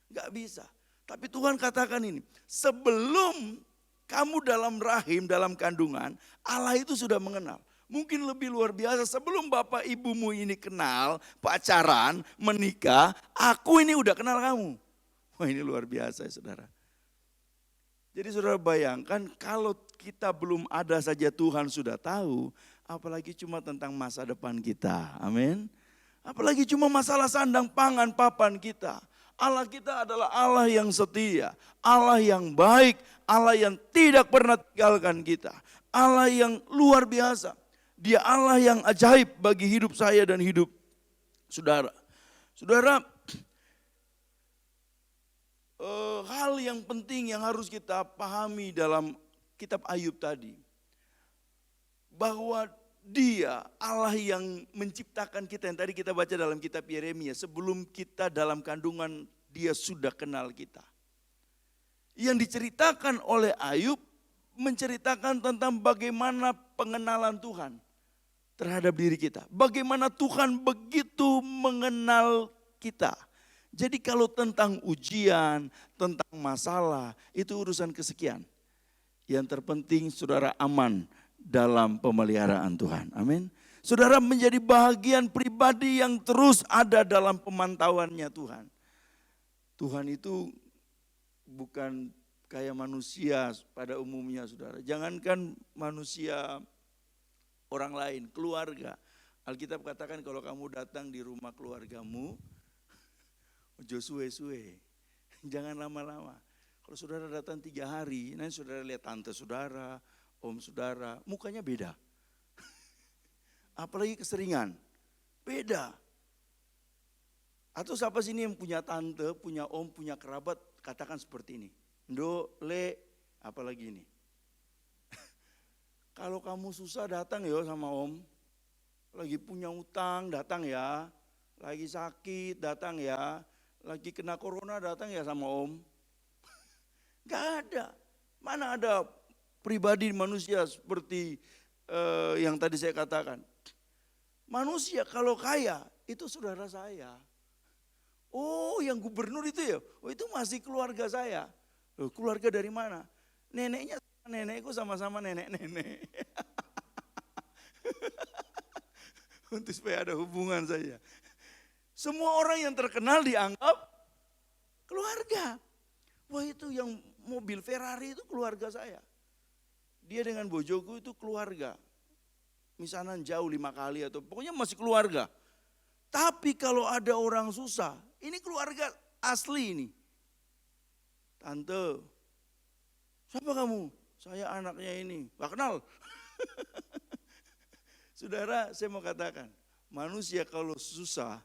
Speaker 3: Enggak bisa. Tapi Tuhan katakan ini, sebelum kamu dalam rahim, dalam kandungan, Allah itu sudah mengenal. Mungkin lebih luar biasa sebelum bapak ibumu ini kenal, pacaran, menikah, aku ini udah kenal kamu. Wah ini luar biasa ya saudara. Jadi saudara bayangkan kalau kita belum ada saja Tuhan sudah tahu, apalagi cuma tentang masa depan kita, amin. Apalagi cuma masalah sandang pangan papan kita. Allah kita adalah Allah yang setia, Allah yang baik, Allah yang tidak pernah tinggalkan kita. Allah yang luar biasa, Dia Allah yang ajaib bagi hidup saya dan hidup saudara. Saudara, hal yang penting yang harus kita pahami dalam kitab Ayub tadi, bahwa Dia Allah yang menciptakan kita, yang tadi kita baca dalam kitab Yeremia, sebelum kita dalam kandungan Dia sudah kenal kita. Yang diceritakan oleh Ayub menceritakan tentang bagaimana pengenalan Tuhan terhadap diri kita. Bagaimana Tuhan begitu mengenal kita. Jadi kalau tentang ujian, tentang masalah, itu urusan kesekian. Yang terpenting saudara aman dalam pemeliharaan Tuhan. Amin. Saudara menjadi bahagian pribadi yang terus ada dalam pemantauannya Tuhan. Tuhan itu bukan kayak manusia pada umumnya saudara. Jangankan manusia orang lain, keluarga. Alkitab katakan kalau kamu datang di rumah keluargamu, ojo suwe-suwe, jangan lama-lama. Kalau saudara datang 3 hari, nanti saudara lihat tante saudara, om saudara, mukanya beda. Apalagi keseringan, beda. Atau siapa sini yang punya tante, punya om, punya kerabat, katakan seperti ini. Ndo, le, apalagi ini. Kalau kamu susah datang ya sama om, lagi punya utang datang ya, lagi sakit datang ya, lagi kena corona datang ya sama om. Gak ada, mana ada pribadi manusia seperti yang tadi saya katakan. Manusia kalau kaya itu saudara saya. Oh yang gubernur itu ya, oh itu masih keluarga saya. Loh, keluarga dari mana? Neneknya sama nenekku sama-sama nenek-nenek. Untuk supaya ada hubungan saja. Semua orang yang terkenal dianggap keluarga. Wah itu yang mobil Ferrari itu keluarga saya. Dia dengan bojoku itu keluarga. Misalnya jauh 5 kali atau pokoknya masih keluarga. Tapi kalau ada orang susah, ini keluarga asli ini. Tante, siapa kamu? Saya anaknya ini. Gak kenal. Saudara, saya mau katakan, manusia kalau susah,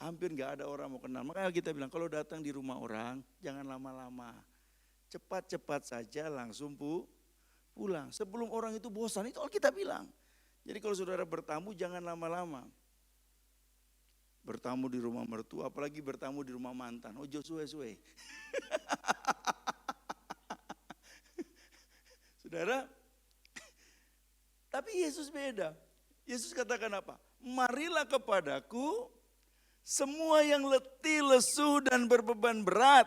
Speaker 3: hampir gak ada orang mau kenal. Makanya kita bilang, kalau datang di rumah orang, jangan lama-lama. Cepat-cepat saja langsung pulang. Sebelum orang itu bosan, itu kita bilang. Jadi kalau saudara bertamu, jangan lama-lama. Bertamu di rumah mertua, apalagi bertamu di rumah mantan. Ojo suwe-suwe. Saudara, tapi Yesus beda. Yesus katakan apa? Marilah kepadaku semua yang letih, lesu dan berbeban berat.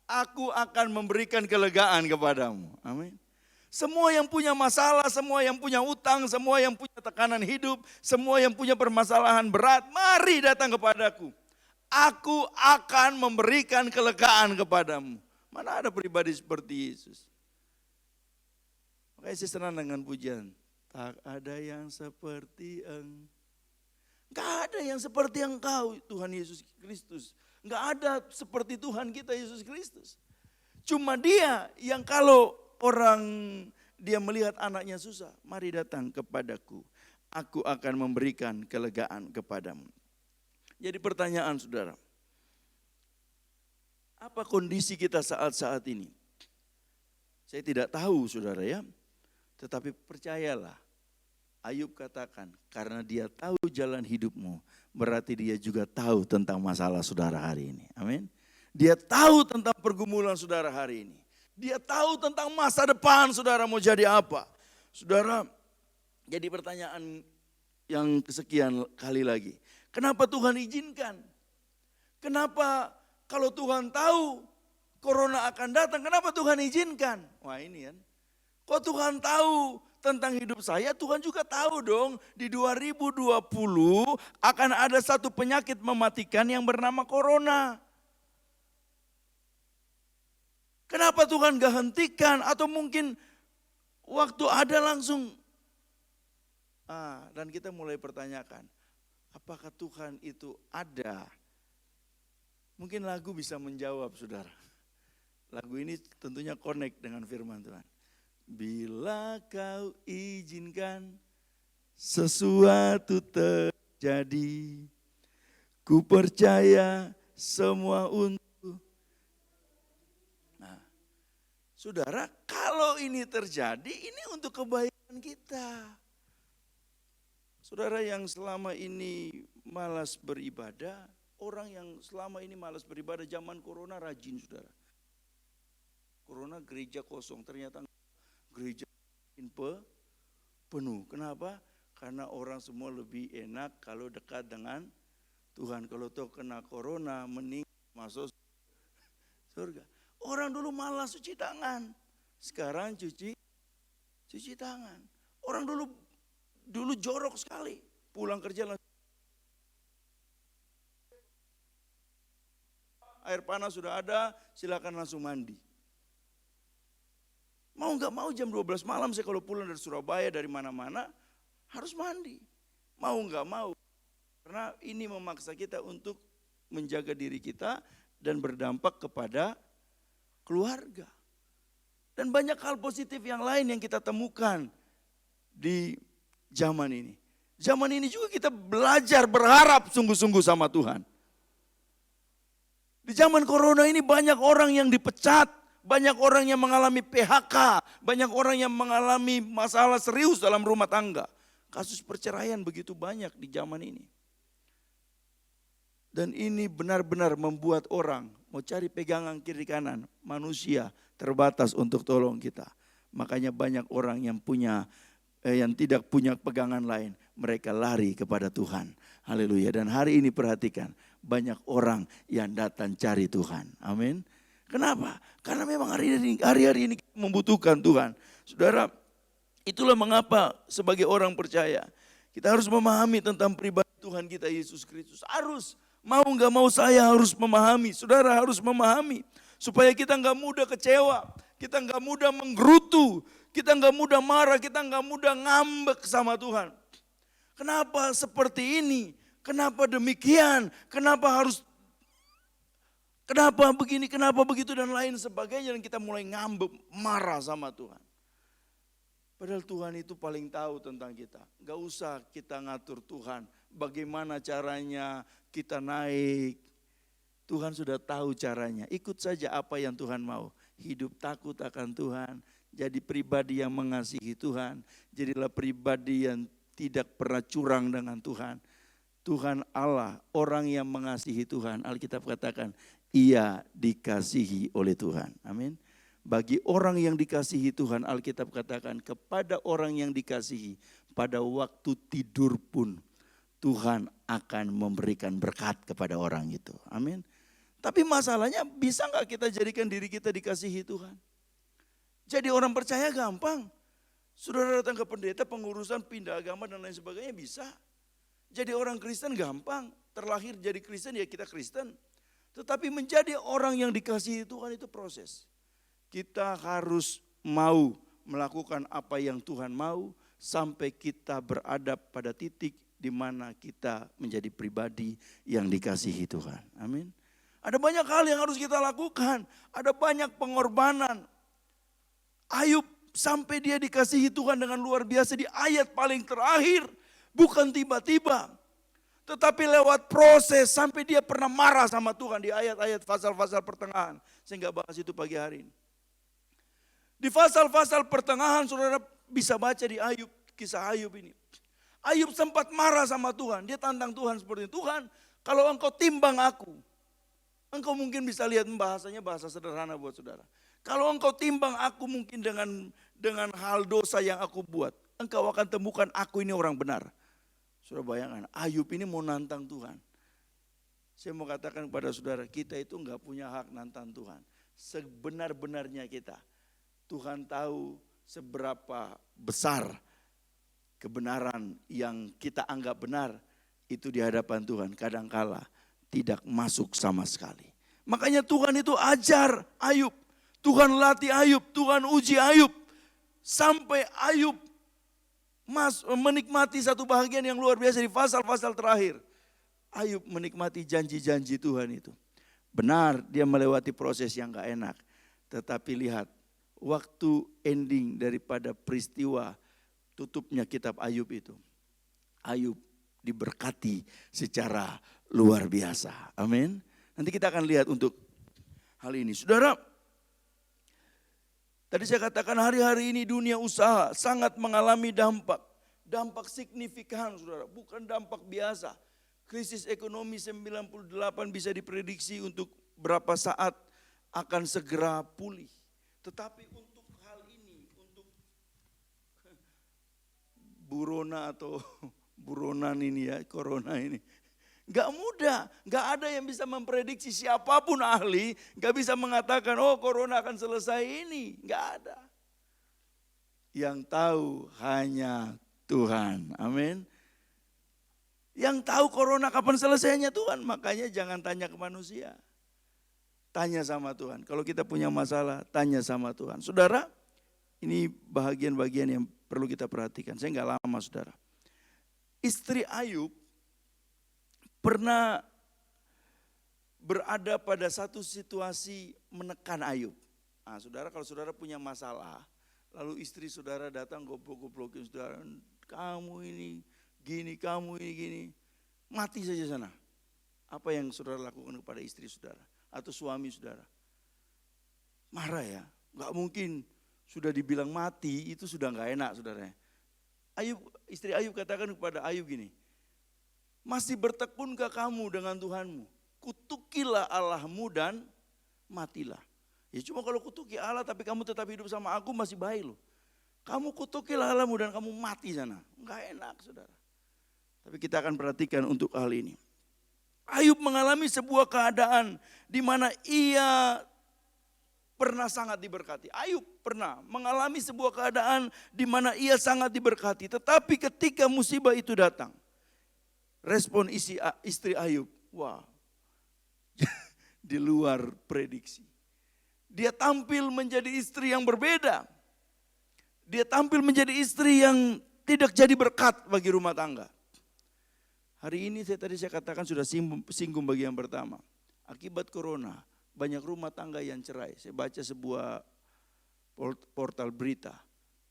Speaker 3: Aku akan memberikan kelegaan kepadamu. Amin. Semua yang punya masalah, semua yang punya utang, semua yang punya tekanan hidup, semua yang punya permasalahan berat, mari datang kepadaku. Aku akan memberikan kelegaan kepadamu. Mana ada pribadi seperti Yesus? Makanya saya senang dengan pujian. Tak ada yang seperti Gak ada yang seperti engkau Tuhan Yesus Kristus. Gak ada seperti Tuhan kita Yesus Kristus. Cuma Dia yang kalau orang dia melihat anaknya susah, mari datang kepadaku. Aku akan memberikan kelegaan kepadamu. Jadi pertanyaan saudara, Apa kondisi kita saat-saat ini? Saya tidak tahu saudara ya, tetapi percayalah, Ayub katakan, karena dia tahu jalan hidupmu, berarti dia juga tahu tentang masalah saudara hari ini. Amin. Dia tahu tentang pergumulan saudara hari ini. Dia tahu tentang masa depan saudara mau jadi apa. Saudara, jadi pertanyaan yang kesekian kali lagi. Kenapa Tuhan izinkan? Kenapa kalau Tuhan tahu corona akan datang, kenapa Tuhan izinkan? Wah ini kan. Kok Tuhan tahu tentang hidup saya, Tuhan juga tahu dong di 2020 akan ada satu penyakit mematikan yang bernama corona. Kenapa Tuhan gak hentikan atau mungkin waktu ada langsung. Dan kita mulai pertanyakan, apakah Tuhan itu ada? Mungkin lagu bisa menjawab saudara. Lagu ini tentunya connect dengan firman Tuhan. Bila kau izinkan sesuatu terjadi, ku percaya semua untuk. Nah, saudara, kalau ini terjadi, ini untuk kebaikan kita. Saudara yang selama ini malas beribadah, orang yang selama ini malas beribadah zaman corona rajin saudara. Corona gereja kosong, ternyata gereja penuh. Kenapa? Karena orang semua lebih enak kalau dekat dengan Tuhan. Kalau tahu kena corona, mending masuk surga. Orang dulu malas cuci tangan, sekarang cuci tangan. Orang dulu jorok sekali, pulang kerja langsung. Air panas sudah ada, silakan langsung mandi. Mau nggak mau jam 12 malam saya kalau pulang dari Surabaya dari mana-mana harus mandi. Mau nggak mau. Karena ini memaksa kita untuk menjaga diri kita dan berdampak kepada keluarga. Dan banyak hal positif yang lain yang kita temukan di zaman ini. Zaman ini juga kita belajar berharap sungguh-sungguh sama Tuhan. Di zaman corona ini banyak orang yang dipecat, banyak orang yang mengalami PHK, banyak orang yang mengalami masalah serius dalam rumah tangga. Kasus perceraian begitu banyak di zaman ini. Dan ini benar-benar membuat orang mau cari pegangan kiri kanan. Manusia terbatas untuk tolong kita. Makanya banyak orang yang tidak punya pegangan lain. Mereka lari kepada Tuhan. Haleluya. Dan hari ini perhatikan, banyak orang yang datang cari Tuhan. Amin. Kenapa? Karena memang hari-hari ini kita membutuhkan Tuhan. Saudara, itulah mengapa sebagai orang percaya kita harus memahami tentang pribadi Tuhan kita Yesus Kristus. Harus, mau nggak mau saya harus memahami. Saudara harus memahami supaya kita nggak mudah kecewa, kita nggak mudah menggerutu, kita nggak mudah marah, kita nggak mudah ngambek sama Tuhan. Kenapa seperti ini? Kenapa demikian? Kenapa begini, kenapa begitu dan lain sebagainya. Dan kita mulai ngambek, marah sama Tuhan. Padahal Tuhan itu paling tahu tentang kita. Gak usah kita ngatur Tuhan. Bagaimana caranya kita naik. Tuhan sudah tahu caranya. Ikut saja apa yang Tuhan mau. Hidup takut akan Tuhan. Jadi pribadi yang mengasihi Tuhan. Jadilah pribadi yang tidak pernah curang dengan Tuhan. Tuhan Allah, orang yang mengasihi Tuhan. Alkitab katakan, ia dikasihi oleh Tuhan. Amin. Bagi orang yang dikasihi Tuhan, Alkitab katakan kepada orang yang dikasihi, pada waktu tidur pun Tuhan akan memberikan berkat kepada orang itu. Amin. Tapi masalahnya bisa nggak kita jadikan diri kita dikasihi Tuhan? Jadi orang percaya gampang. Saudara datang ke pendeta, pengurusan pindah agama dan lain sebagainya bisa. Jadi orang Kristen gampang, terlahir jadi Kristen ya kita Kristen. Tetapi menjadi orang yang dikasihi Tuhan itu proses. Kita harus mau melakukan apa yang Tuhan mau sampai kita berada pada titik di mana kita menjadi pribadi yang dikasihi Tuhan. Amin. Ada banyak hal yang harus kita lakukan, ada banyak pengorbanan. Ayub sampai dia dikasihi Tuhan dengan luar biasa di ayat paling terakhir. Bukan tiba-tiba. Tetapi lewat proses sampai dia pernah marah sama Tuhan di ayat-ayat pasal-pasal pertengahan. Saya nggak bahas itu pagi hari ini. Di pasal-pasal pertengahan saudara bisa baca di Ayub, kisah Ayub ini. Ayub sempat marah sama Tuhan. Dia tantang Tuhan seperti itu. Tuhan, kalau engkau timbang aku. Engkau mungkin bisa lihat bahasanya bahasa sederhana buat saudara. Kalau engkau timbang aku mungkin dengan hal dosa yang aku buat. Engkau akan temukan aku ini orang benar. Saudara bayangkan, Ayub ini mau nantang Tuhan. Saya mau katakan kepada saudara, kita itu enggak punya hak nantang Tuhan. Sebenar-benarnya kita. Tuhan tahu seberapa besar kebenaran yang kita anggap benar itu di hadapan Tuhan kadangkala tidak masuk sama sekali. Makanya Tuhan itu ajar Ayub, Tuhan latih Ayub, Tuhan uji Ayub sampai Ayub menikmati satu bahagian yang luar biasa di pasal-pasal terakhir. Ayub menikmati janji-janji Tuhan itu. Benar dia melewati proses yang gak enak, tetapi lihat waktu ending daripada peristiwa tutupnya kitab Ayub itu. Ayub diberkati secara luar biasa. Amin. Nanti kita akan lihat untuk hal ini. Saudara, tadi saya katakan hari-hari ini dunia usaha sangat mengalami dampak signifikan saudara. Bukan dampak biasa. Krisis ekonomi 98 bisa diprediksi untuk berapa saat akan segera pulih. Tetapi untuk hal ini, untuk buronan ini ya, corona ini. Gak mudah, gak ada yang bisa memprediksi, siapapun ahli gak bisa mengatakan oh corona akan selesai ini, gak ada. Yang tahu hanya Tuhan, amin. Yang tahu corona kapan selesainya Tuhan, makanya jangan tanya ke manusia. Tanya sama Tuhan. Kalau kita punya masalah, tanya sama Tuhan. Saudara, ini bagian-bagian yang perlu kita perhatikan. Saya nggak lama saudara. Istri Ayub pernah berada pada satu situasi menekan Ayub. Nah, saudara, kalau saudara punya masalah, lalu istri saudara datang goblok-goblokin saudara. Kamu ini gini, kamu ini gini. Mati saja sana. Apa yang saudara lakukan kepada istri saudara? Atau suami saudara, marah ya, nggak mungkin sudah dibilang mati itu sudah nggak enak saudara. Istri Ayub katakan kepada Ayub gini, masih bertekunkah kamu dengan Tuhanmu? Kutukilah Allahmu dan matilah. Ya cuma kalau kutuki Allah tapi kamu tetap hidup sama aku masih baik loh. Kamu kutukilah Allahmu dan kamu mati sana, nggak enak saudara. Tapi kita akan perhatikan untuk hal ini. Ayub mengalami sebuah keadaan di mana ia pernah sangat diberkati. Ayub pernah mengalami sebuah keadaan di mana ia sangat diberkati. Tetapi ketika musibah itu datang, respon istri Ayub, wah, di luar prediksi. Dia tampil menjadi istri yang berbeda. Dia tampil menjadi istri yang tidak jadi berkat bagi rumah tangga. Hari ini tadi saya katakan sudah singgung bagian pertama. Akibat corona banyak rumah tangga yang cerai. Saya baca sebuah portal berita.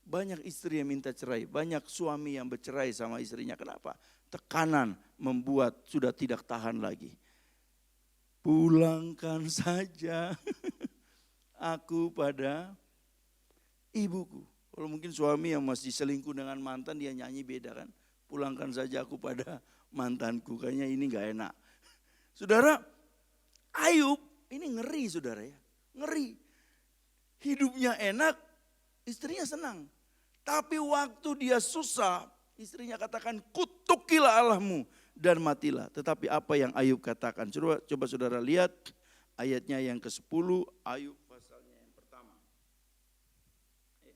Speaker 3: Banyak istri yang minta cerai. Banyak suami yang bercerai sama istrinya. Kenapa? Tekanan membuat sudah tidak tahan lagi. Pulangkan saja aku pada ibuku. Kalau mungkin suami yang masih selingkuh dengan mantan dia nyanyi beda kan. Pulangkan saja aku pada mantanku, kayaknya ini gak enak. Saudara, Ayub ini ngeri saudara ya, ngeri. Hidupnya enak, istrinya senang. Tapi waktu dia susah, istrinya katakan kutukilah Allahmu dan matilah. Tetapi apa yang Ayub katakan? Coba saudara lihat ayatnya yang ke-10, Ayub pasalnya yang pertama.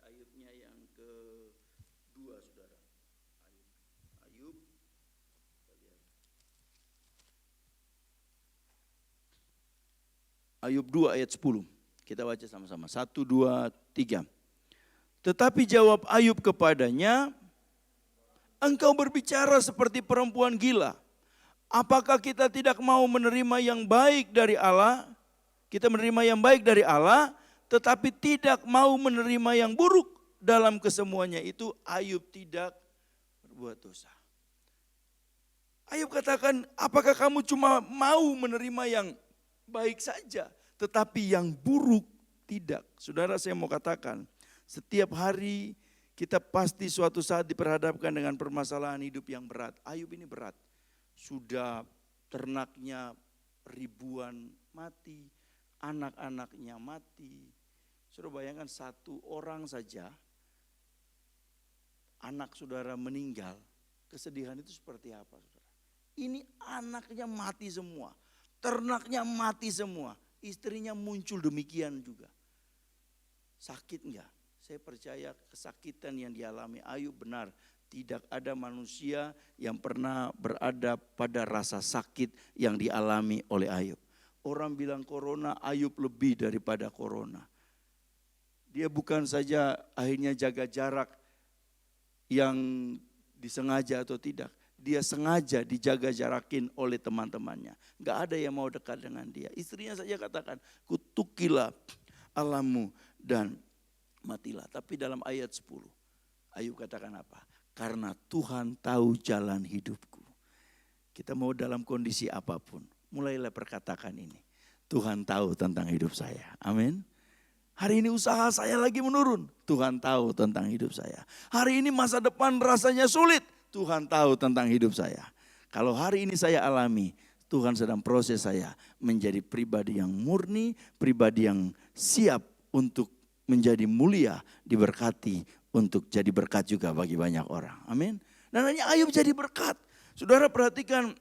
Speaker 3: Ayubnya yang ke-2 saudara. Ayub. Ayub 2 ayat 10. Kita baca sama-sama. 1, 2, 3. Tetapi jawab Ayub kepadanya, engkau berbicara seperti perempuan gila. Apakah kita tidak mau menerima yang baik dari Allah? Kita menerima yang baik dari Allah, tetapi tidak mau menerima yang buruk. Dalam kesemuanya itu Ayub tidak berbuat dosa. Ayub katakan, apakah kamu cuma mau menerima yang baik saja, tetapi yang buruk tidak. Saudara, saya mau katakan, setiap hari kita pasti suatu saat diperhadapkan dengan permasalahan hidup yang berat. Ayub ini berat. Sudah ternaknya ribuan mati, anak-anaknya mati. Saudara bayangkan satu orang saja, anak saudara meninggal, kesedihan itu seperti apa saudara? Ini anaknya mati semua, ternaknya mati semua, istrinya muncul demikian juga. Sakit enggak? Saya percaya kesakitan yang dialami Ayub benar. Tidak ada manusia yang pernah berada pada rasa sakit yang dialami oleh Ayub. Orang bilang corona, Ayub lebih daripada corona. Dia bukan saja akhirnya jaga jarak yang disengaja atau tidak. Dia sengaja dijaga jarakin oleh teman-temannya. Gak ada yang mau dekat dengan dia. Istrinya saja katakan, kutukilah Allahmu dan matilah. Tapi dalam ayat 10, Ayub katakan apa? Karena Tuhan tahu jalan hidupku. Kita mau dalam kondisi apapun, mulailah perkatakan ini. Tuhan tahu tentang hidup saya. Amin. Hari ini usaha saya lagi menurun. Tuhan tahu tentang hidup saya. Hari ini masa depan rasanya sulit. Tuhan tahu tentang hidup saya. Kalau hari ini saya alami, Tuhan sedang proses saya menjadi pribadi yang murni, pribadi yang siap untuk menjadi mulia, diberkati untuk jadi berkat juga bagi banyak orang. Amin. Dan hanya Ayub jadi berkat. Saudara perhatikan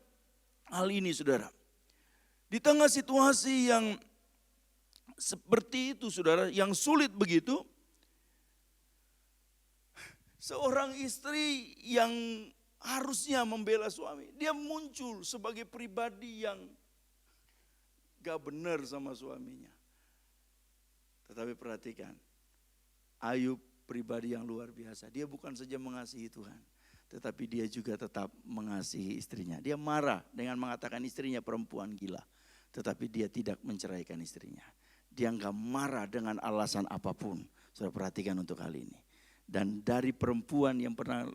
Speaker 3: hal ini saudara. Di tengah situasi yang seperti itu saudara, yang sulit begitu, seorang istri yang harusnya membela suami, dia muncul sebagai pribadi yang gak benar sama suaminya. Tetapi perhatikan, Ayub pribadi yang luar biasa. Dia bukan saja mengasihi Tuhan, tetapi dia juga tetap mengasihi istrinya. Dia marah dengan mengatakan istrinya perempuan gila, tetapi dia tidak menceraikan istrinya. Dia enggak marah dengan alasan apapun. Saudara perhatikan untuk hal ini. Dan dari perempuan yang pernah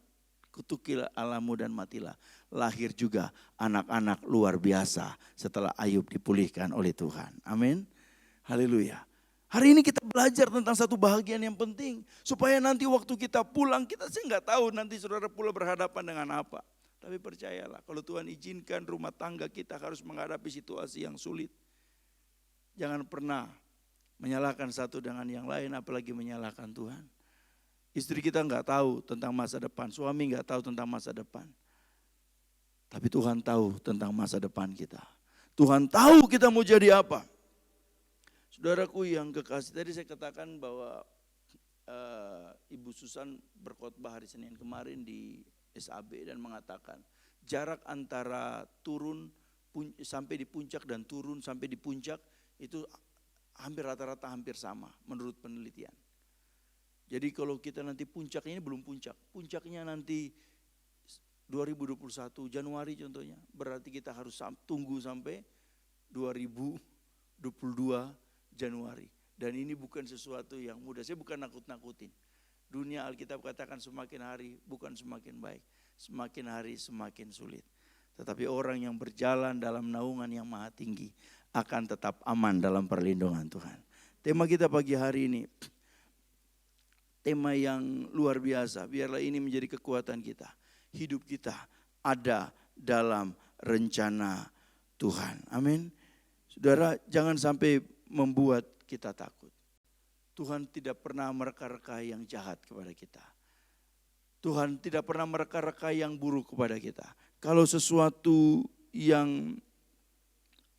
Speaker 3: kutukilah Allahmu dan matilah, lahir juga anak-anak luar biasa setelah Ayub dipulihkan oleh Tuhan. Amin. Haleluya. Hari ini kita belajar tentang satu bahagian yang penting. Supaya nanti waktu kita pulang, kita sih enggak tahu nanti saudara pulang berhadapan dengan apa. Tapi percayalah, kalau Tuhan izinkan rumah tangga kita harus menghadapi situasi yang sulit. Jangan pernah menyalahkan satu dengan yang lain, apalagi menyalahkan Tuhan. Istri kita enggak tahu tentang masa depan, suami enggak tahu tentang masa depan. Tapi Tuhan tahu tentang masa depan kita. Tuhan tahu kita mau jadi apa. Saudaraku yang kekasih, tadi saya katakan bahwa Ibu Susan berkhotbah hari Senin kemarin di SAB dan mengatakan jarak antara turun sampai di puncak dan turun sampai di puncak itu hampir rata-rata hampir sama menurut penelitian. Jadi kalau kita nanti puncaknya ini belum puncak, puncaknya nanti 2021 Januari contohnya, berarti kita harus tunggu sampai 2022 Januari. Dan ini bukan sesuatu yang mudah, saya bukan nakut-nakutin. Dunia Alkitab katakan semakin hari bukan semakin baik, semakin hari semakin sulit. Tetapi orang yang berjalan dalam naungan yang maha tinggi akan tetap aman dalam perlindungan Tuhan. Tema kita pagi hari ini, tema yang luar biasa, biarlah ini menjadi kekuatan kita. Hidup kita ada dalam rencana Tuhan. Amin. Saudara, jangan sampai membuat kita takut. Tuhan tidak pernah mereka-reka yang jahat kepada kita. Tuhan tidak pernah mereka-reka yang buruk kepada kita. Kalau sesuatu yang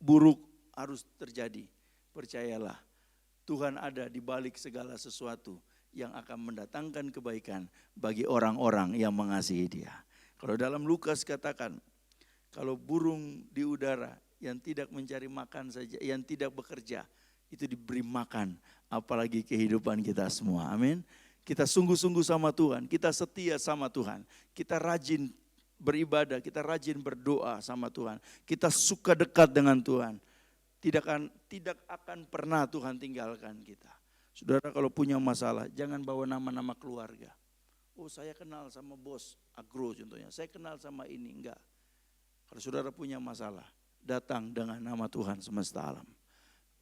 Speaker 3: buruk harus terjadi, percayalah Tuhan ada di balik segala sesuatu yang akan mendatangkan kebaikan bagi orang-orang yang mengasihi Dia. Kalau dalam Lukas katakan, kalau burung di udara yang tidak mencari makan saja, yang tidak bekerja, itu diberi makan, apalagi kehidupan kita semua. Amin. Kita sungguh-sungguh sama Tuhan, kita setia sama Tuhan, kita rajin beribadah, kita rajin berdoa sama Tuhan, kita suka dekat dengan Tuhan. Tidak akan pernah Tuhan tinggalkan kita. Saudara kalau punya masalah, jangan bawa nama-nama keluarga. Oh saya kenal sama bos agro contohnya, saya kenal sama ini, enggak. Kalau saudara punya masalah, datang dengan nama Tuhan semesta alam.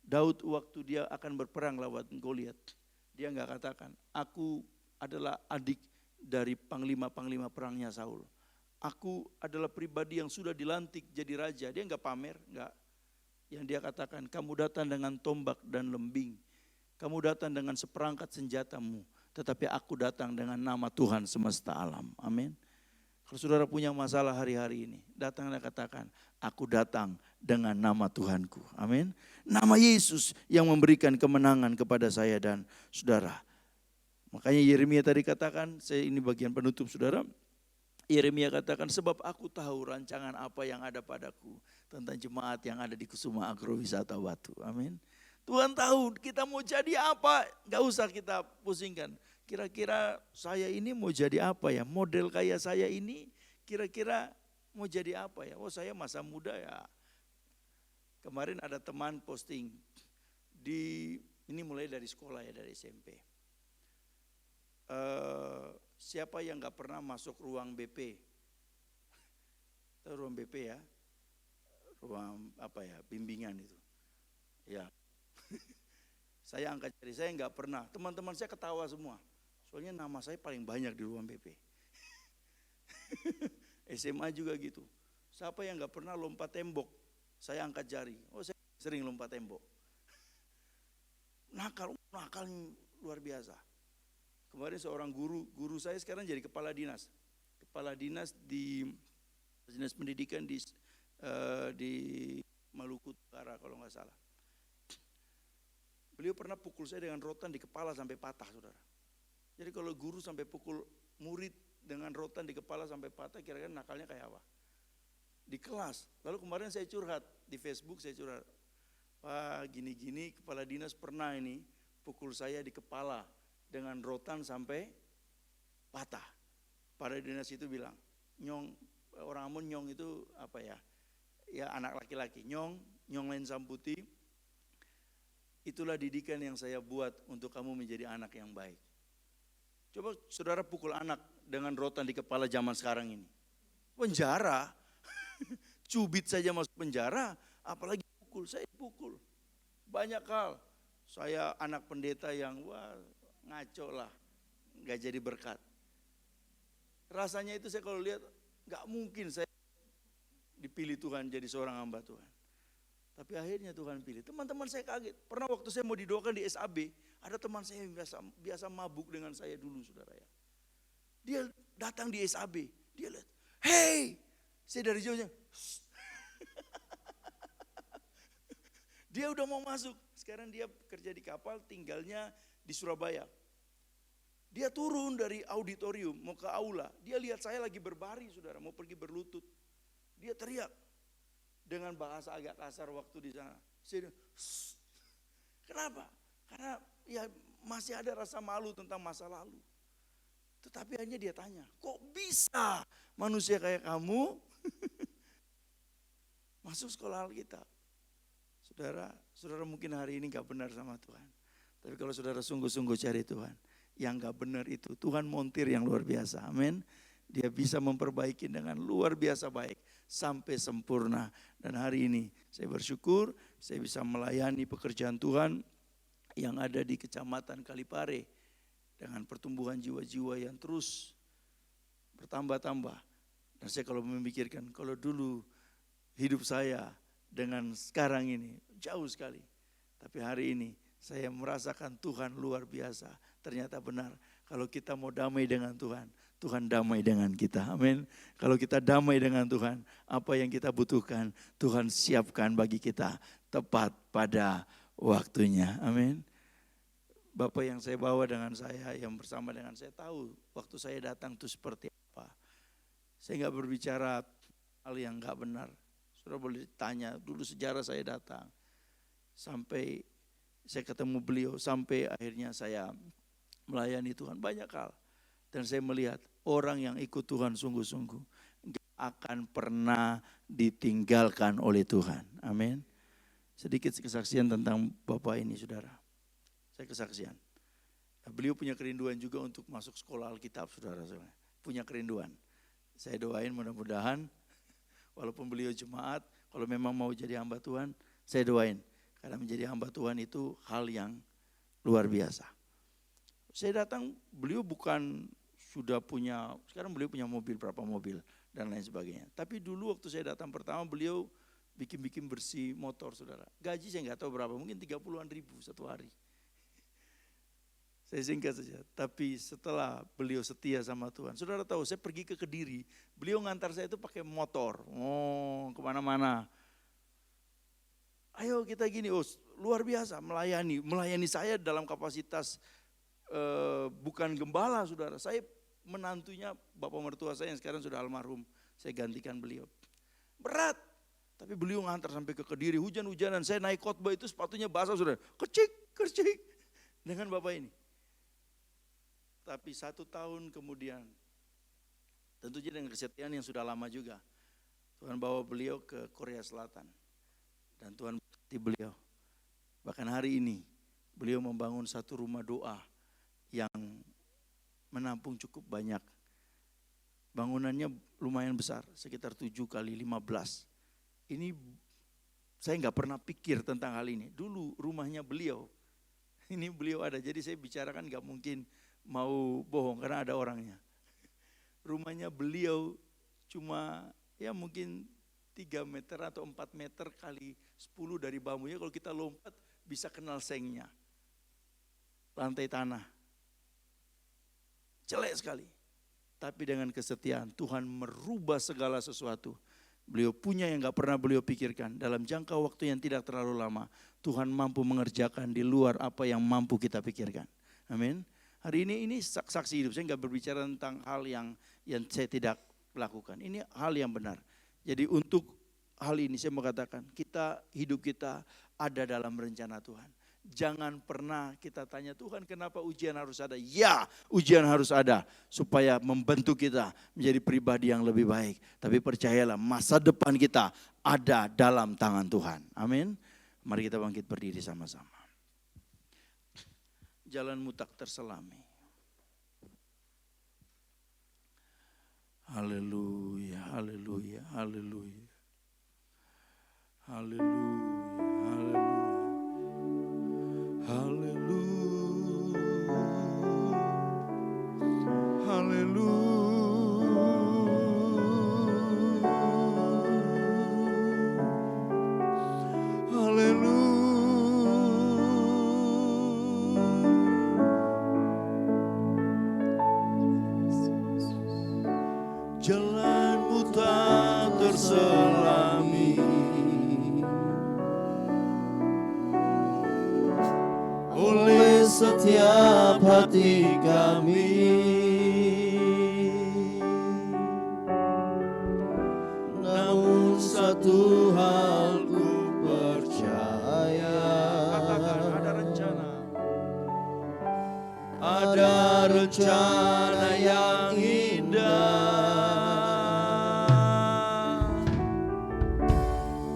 Speaker 3: Daud waktu dia akan berperang lawan Goliat, dia nggak katakan, aku adalah adik dari panglima-panglima perangnya Saul. Aku adalah pribadi yang sudah dilantik jadi raja. Dia nggak pamer, nggak. Yang dia katakan, kamu datang dengan tombak dan lembing. Kamu datang dengan seperangkat senjatamu. Tetapi aku datang dengan nama Tuhan semesta alam. Amin. Kalau saudara punya masalah hari-hari ini, datang dan katakan, aku datang dengan nama Tuhanku. Amin. Nama Yesus yang memberikan kemenangan kepada saya dan saudara. Makanya Yeremia tadi katakan, saya ini bagian penutup saudara. Yeremia katakan, sebab aku tahu rancangan apa yang ada padaku tentang jemaat yang ada di Kusuma Agrowisata Batu. Amin. Tuhan tahu kita mau jadi apa, gak usah kita pusingkan. Kira-kira saya ini mau jadi apa ya, model kayak saya ini kira-kira mau jadi apa ya. Oh saya masa muda ya. Kemarin ada teman posting, ini mulai dari sekolah ya, dari SMP. Siapa yang gak pernah masuk ruang BP? Tahu ruang BP ya? Ruang apa ya, bimbingan itu. Ya. Saya angkat jari, saya gak pernah. Teman-teman saya ketawa semua. Soalnya nama saya paling banyak di ruang BP. SMA juga gitu. Siapa yang gak pernah lompat tembok? Saya angkat jari. Oh saya sering lompat tembok. Nakal luar biasa. Kemarin seorang guru saya sekarang jadi kepala dinas. Kepala dinas di Dinas Pendidikan di Maluku Utara kalau nggak salah. Beliau pernah pukul saya dengan rotan di kepala sampai patah, saudara. Jadi kalau guru sampai pukul murid dengan rotan di kepala sampai patah, kira-kira nakalnya kayak apa? Di kelas. Lalu kemarin saya curhat, di Facebook saya curhat. Wah gini-gini kepala dinas pernah ini pukul saya di kepala dengan rotan sampai patah. Pada dinas itu bilang, Nyong, orang Ambon Nyong itu apa ya? Ya anak laki-laki, Nyong Lensam Putih. Itulah didikan yang saya buat untuk kamu menjadi anak yang baik. Coba saudara pukul anak dengan rotan di kepala zaman sekarang ini. Penjara, cubit saja masuk penjara, apalagi pukul, saya pukul. Banyak hal, saya anak pendeta yang wah ngaco lah, gak jadi berkat. Rasanya itu saya kalau lihat, gak mungkin saya dipilih Tuhan jadi seorang hamba Tuhan. Tapi akhirnya Tuhan pilih. Teman-teman saya kaget. Pernah waktu saya mau didoakan di SAB, ada teman saya yang biasa mabuk dengan saya dulu, saudara ya. Dia datang di SAB, dia lihat, hey, saya dari jauhnya, dia udah mau masuk. Sekarang dia kerja di kapal, tinggalnya di Surabaya. Dia turun dari auditorium, mau ke aula. Dia lihat saya lagi berbaring, saudara, mau pergi berlutut. Dia teriak dengan bahasa agak kasar waktu di sana. Saya, kenapa? Karena ya masih ada rasa malu tentang masa lalu. Tetapi hanya dia tanya, kok bisa manusia kayak kamu masuk sekolah Alkitab? Saudara mungkin hari ini gak benar sama Tuhan. Tapi kalau saudara sungguh-sungguh cari Tuhan, yang gak benar itu Tuhan montir yang luar biasa. Amin. Dia bisa memperbaiki dengan luar biasa baik sampai sempurna. Dan hari ini saya bersyukur saya bisa melayani pekerjaan Tuhan yang ada di Kecamatan Kalipare dengan pertumbuhan jiwa-jiwa yang terus bertambah-tambah. Dan saya kalau memikirkan kalau dulu hidup saya dengan sekarang ini jauh sekali. Tapi hari ini saya merasakan Tuhan luar biasa. Ternyata benar kalau kita mau damai dengan Tuhan, Tuhan damai dengan kita, amin. Kalau kita damai dengan Tuhan, apa yang kita butuhkan, Tuhan siapkan bagi kita tepat pada waktunya, amin. Bapak yang saya bawa dengan saya, yang bersama dengan saya tahu waktu saya datang itu seperti apa. Saya gak berbicara hal yang gak benar. Saudara boleh tanya, dulu sejarah saya datang. Sampai saya ketemu beliau, sampai akhirnya saya melayani Tuhan, banyak hal. Dan saya melihat orang yang ikut Tuhan sungguh-sungguh gak akan pernah ditinggalkan oleh Tuhan. Amin. Sedikit kesaksian tentang Bapak ini, saudara. Saya kesaksian. Beliau punya kerinduan juga untuk masuk sekolah Alkitab, saudara. Punya kerinduan. Saya doain mudah-mudahan Walaupun beliau jemaat, kalau memang mau jadi hamba Tuhan, saya doain. Karena menjadi hamba Tuhan itu hal yang luar biasa. Saya datang, beliau bukan sudah punya, sekarang beliau punya mobil, berapa mobil dan lain sebagainya. Tapi dulu waktu saya datang pertama, beliau bikin bersih motor, saudara. Gaji saya nggak tahu berapa, mungkin 30-an ribu satu hari. Saya singkat saja, tapi setelah beliau setia sama Tuhan. Saudara tahu, saya pergi ke Kediri, beliau ngantar saya itu pakai motor, kemana-mana. Ayo kita gini, luar biasa melayani saya dalam kapasitas bukan gembala, saudara. Saya menantunya bapak mertua saya yang sekarang sudah almarhum, saya gantikan beliau. Berat, tapi beliau ngantar sampai ke Kediri, hujan-hujanan, saya naik khotbah itu sepatunya basah, saudara. Kercik dengan bapak ini. Tapi 1 tahun kemudian, tentunya dengan kesetiaan yang sudah lama juga, Tuhan bawa beliau ke Korea Selatan. Dan Tuhan berkati beliau. Bahkan hari ini, beliau membangun satu rumah doa yang menampung cukup banyak. Bangunannya lumayan besar, sekitar 7 kali 15. Ini saya nggak pernah pikir tentang hal ini. Dulu rumahnya beliau, ini beliau ada. Jadi saya bicarakan nggak mungkin mau bohong karena ada orangnya. Rumahnya beliau cuma ya mungkin 3 meter atau 4 meter kali 10 dari bambunya. Kalau kita lompat bisa kenal sengnya. Lantai tanah. Jelek sekali. Tapi dengan kesetiaan Tuhan merubah segala sesuatu. Beliau punya yang gak pernah beliau pikirkan. Dalam jangka waktu yang tidak terlalu lama, Tuhan mampu mengerjakan di luar apa yang mampu kita pikirkan. Amin. Hari ini saksi hidup, saya gak berbicara tentang hal yang saya tidak lakukan. Ini hal yang benar. Jadi untuk hal ini saya mau katakan, hidup kita ada dalam rencana Tuhan. Jangan pernah kita tanya, Tuhan kenapa ujian harus ada? Ya, ujian harus ada supaya membentuk kita menjadi pribadi yang lebih baik. Tapi percayalah, masa depan kita ada dalam tangan Tuhan. Amin. Mari kita bangkit berdiri sama-sama. Jalanmu tak terselami. Haleluya, haleluya, haleluya. Haleluya, haleluya. Haleluya. Haleluya. Haleluya. Jalanmu tak terselami, oleh setiap hati kami. Namun satu hal ku percaya, katakan ada rencana. Ada rencana yang indah.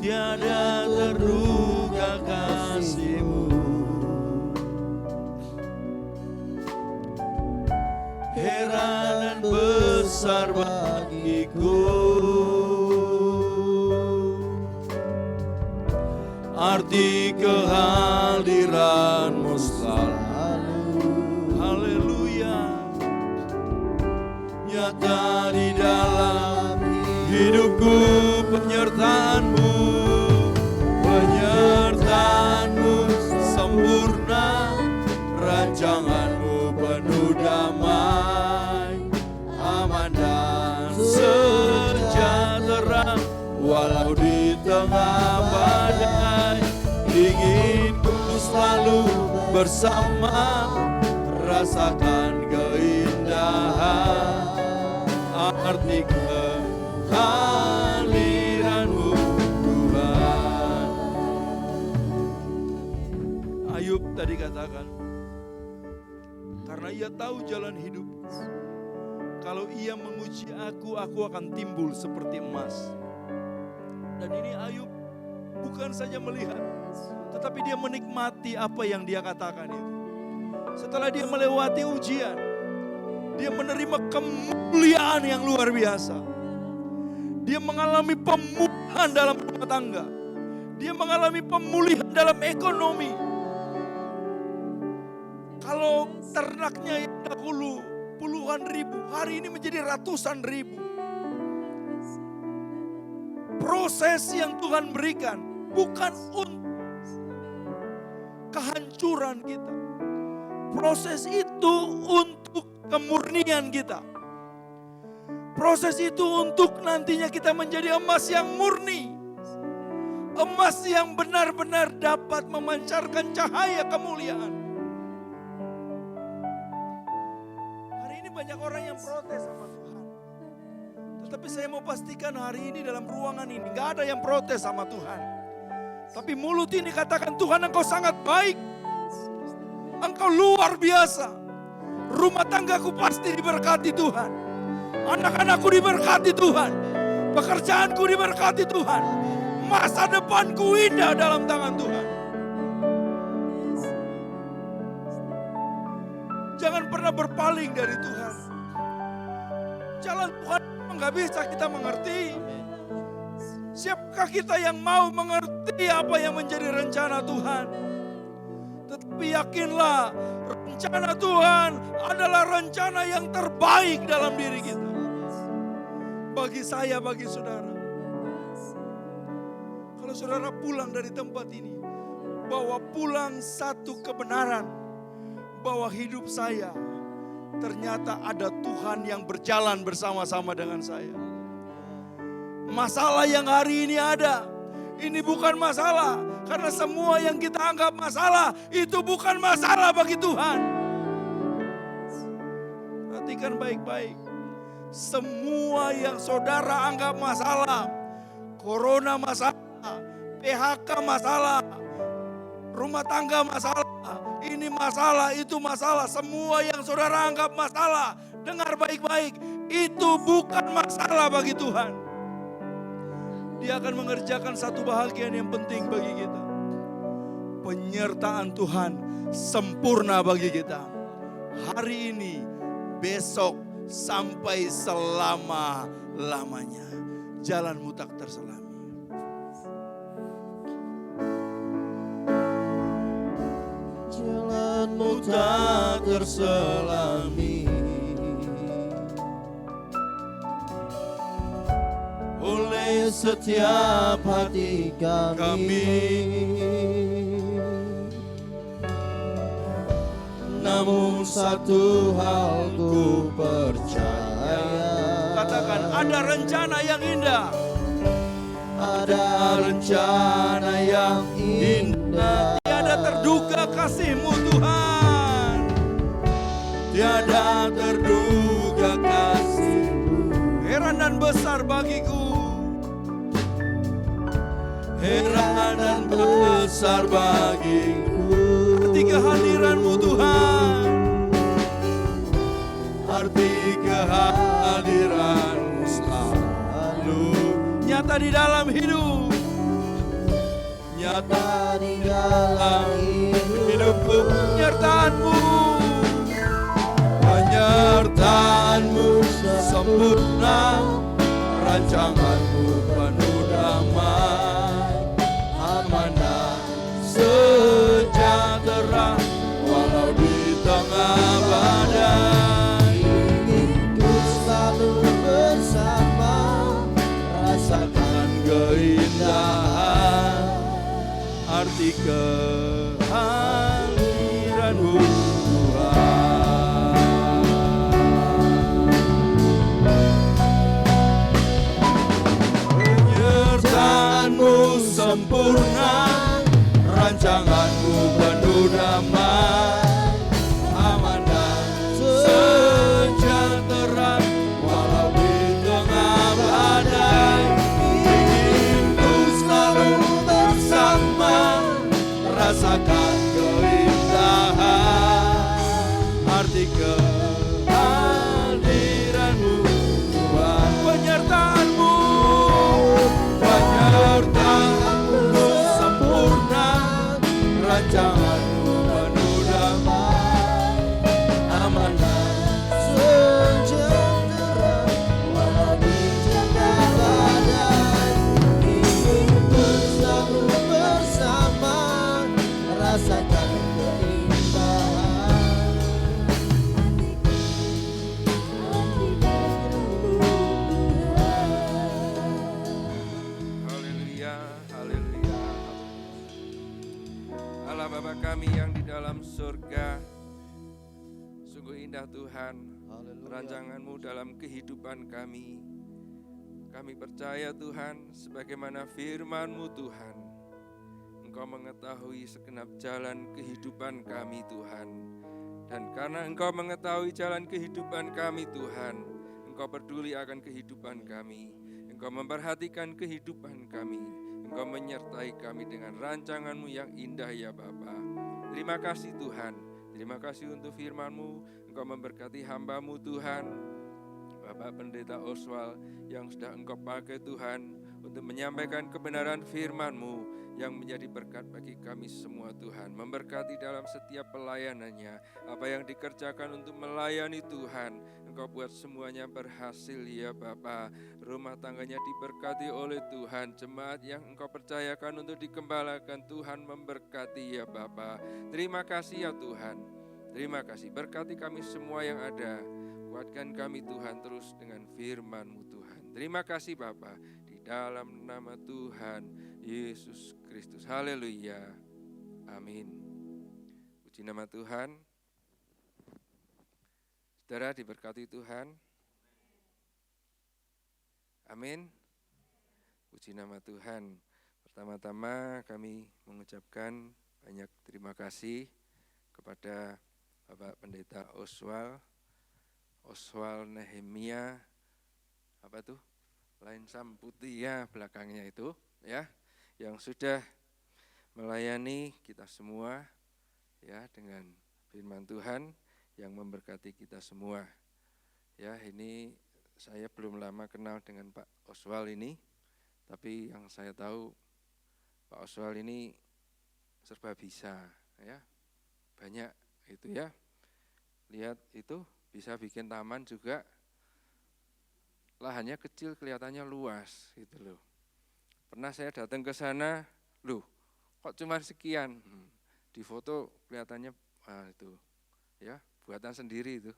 Speaker 3: Tiada terduga kasih-Mu, heran dan besar bagiku. Arti kehadiran-Mu selalu, haleluya, nyata di dalam hidupku. Penyertaan-Mu, penyertaan-Mu sempurna, rancangan-Mu penuh damai, aman dan sejahtera. Walau di tengah badai, inginku selalu bersama, rasakan keindahan arti kehadiran-Mu Tuhan. Ayub tadi katakan, karena ia tahu jalan hidup, kalau ia menguji aku akan timbul seperti emas. Dan ini Ayub bukan saja melihat, tetapi dia menikmati apa yang dia katakan itu. Setelah dia melewati ujian, dia menerima kemuliaan yang luar biasa. Dia mengalami pemulihan dalam rumah tangga. Dia mengalami pemulihan dalam ekonomi. Kalau ternaknya yang dahulu puluhan ribu, hari ini menjadi ratusan ribu. Proses yang Tuhan berikan bukan untuk kehancuran kita. Proses itu untuk kemurnian kita. Proses itu untuk nantinya kita menjadi emas yang murni. Emas yang benar-benar dapat memancarkan cahaya kemuliaan. Banyak orang yang protes sama Tuhan. Tetapi saya mau pastikan hari ini dalam ruangan ini gak ada yang protes sama Tuhan. Tapi mulut ini katakan, Tuhan Engkau sangat baik. Engkau luar biasa. Rumah tanggaku pasti diberkati Tuhan. Anak-anakku diberkati Tuhan. Pekerjaanku diberkati Tuhan. Masa depanku indah dalam tangan Tuhan. Jangan pernah berpaling dari Tuhan. Jalan Tuhan nggak bisa kita mengerti. Siapkah kita yang mau mengerti apa yang menjadi rencana Tuhan? Tetapi yakinlah, rencana Tuhan adalah rencana yang terbaik dalam diri kita. Bagi saya, bagi saudara. Kalau saudara pulang dari tempat ini, bawa pulang satu kebenaran. Bahwa hidup saya ternyata ada Tuhan yang berjalan bersama-sama dengan saya. Masalah yang hari ini ada, ini bukan masalah. Karena semua yang kita anggap masalah, itu bukan masalah bagi Tuhan. Perhatikan baik-baik. Semua yang saudara anggap masalah, corona masalah, PHK masalah, rumah tangga masalah, ini masalah, itu masalah. Semua yang saudara anggap masalah, dengar baik-baik, itu bukan masalah bagi Tuhan. Dia akan mengerjakan satu bahagian yang penting bagi kita. Penyertaan Tuhan sempurna bagi kita. Hari ini, besok, sampai selama-lamanya. Jalanmu tak terselami.
Speaker 2: Jalanmu tak terselami oleh setiap hati kami. Namun satu hal ku percaya,
Speaker 3: Katakan, ada rencana yang indah.
Speaker 2: ada rencana yang indah.
Speaker 3: Tiada terduga kasih-Mu Tuhan.
Speaker 2: Tiada terduga kasih-Mu,
Speaker 3: Heran dan besar bagiku.
Speaker 2: heran dan besar bagiku.
Speaker 3: Ketika kehadiran-Mu Tuhan.
Speaker 2: Arti kehadiran-Mu selalu
Speaker 3: Nyata di dalam hidup.
Speaker 2: nyata di dalam hidupku.
Speaker 3: Penyertaan-Mu.
Speaker 2: Penyertaan-Mu sempurna, rancangan-Mu penuh damai, amanah sejahtera walau di tengah badai. Inginku selalu bersama, rasakan keindahan arti kehadiran-Mu Tuhan. Penyertaan-Mu sempurna, rancangan-Mu penuh damai, amanah sejahtera walau di tengah badai. Inginku selalu bersama, rasakan keindahan arti kehadiran-Mu Tuhan. Penyertaan-Mu, penyertaan-Mu sempurna, rancangan-Mu penuh damai, amanah sejahtera walau di tengah badai.
Speaker 4: surga. Sungguh indah Tuhan, rancangan-Mu dalam kehidupan kami. Kami percaya Tuhan, sebagaimana firman-Mu Tuhan, Engkau mengetahui segenap jalan kehidupan kami Tuhan. Dan karena Engkau mengetahui jalan kehidupan kami Tuhan, Engkau peduli akan kehidupan kami. Engkau memperhatikan kehidupan kami. Engkau menyertai kami dengan rancangan-Mu yang indah ya Bapa. Terima kasih Tuhan. Terima kasih untuk firman-Mu. Engkau memberkati hamba-Mu Tuhan, Bapak Pendeta Oswald, yang sudah Engkau pakai Tuhan untuk menyampaikan kebenaran firman-Mu yang menjadi berkat bagi kami semua Tuhan. Memberkati dalam setiap pelayanannya, apa yang dikerjakan untuk melayani Tuhan, Engkau buat semuanya berhasil ya Bapa. Rumah tangganya diberkati oleh Tuhan, jemaat yang Engkau percayakan untuk dikembalakan Tuhan memberkati ya Bapa. Terima kasih ya Tuhan. Terima kasih, berkati kami semua yang ada. Kuatkan kami Tuhan terus dengan firman-Mu Tuhan. Terima kasih Bapa, di dalam nama Tuhan Yesus Kristus. Haleluya. Amin. Puji nama Tuhan. Saudara diberkati Tuhan. Amin. Puji nama Tuhan. Pertama-tama kami mengucapkan banyak terima kasih kepada Bapak Pendeta Oswald Nehemia, apa tuh? Lain Sam Putih ya belakangnya itu ya, yang sudah melayani kita semua ya dengan firman Tuhan yang memberkati kita semua. Ya, ini saya belum lama kenal dengan Pak Oswald ini, tapi yang saya tahu Pak Oswald ini serba bisa ya. Banyak itu ya. Lihat itu bisa bikin taman juga, lahannya kecil kelihatannya luas gitu loh. Pernah saya datang ke sana, loh kok cuma sekian, di foto kelihatannya itu ya buatan sendiri itu.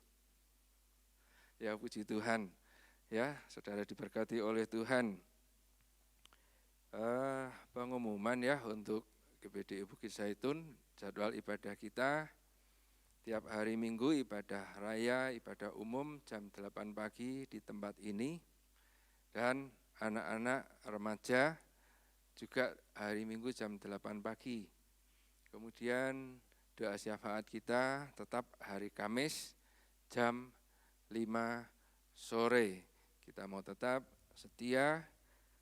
Speaker 4: Ya puji Tuhan, ya saudara diberkati oleh Tuhan. Pengumuman ya untuk GBDI Bukit Zaitun, jadwal ibadah kita. Tiap hari Minggu ibadah raya, ibadah umum jam 8 pagi di tempat ini. Dan anak-anak remaja juga hari Minggu jam 8 pagi. Kemudian doa syafaat kita tetap hari Kamis jam 5 sore. Kita mau tetap setia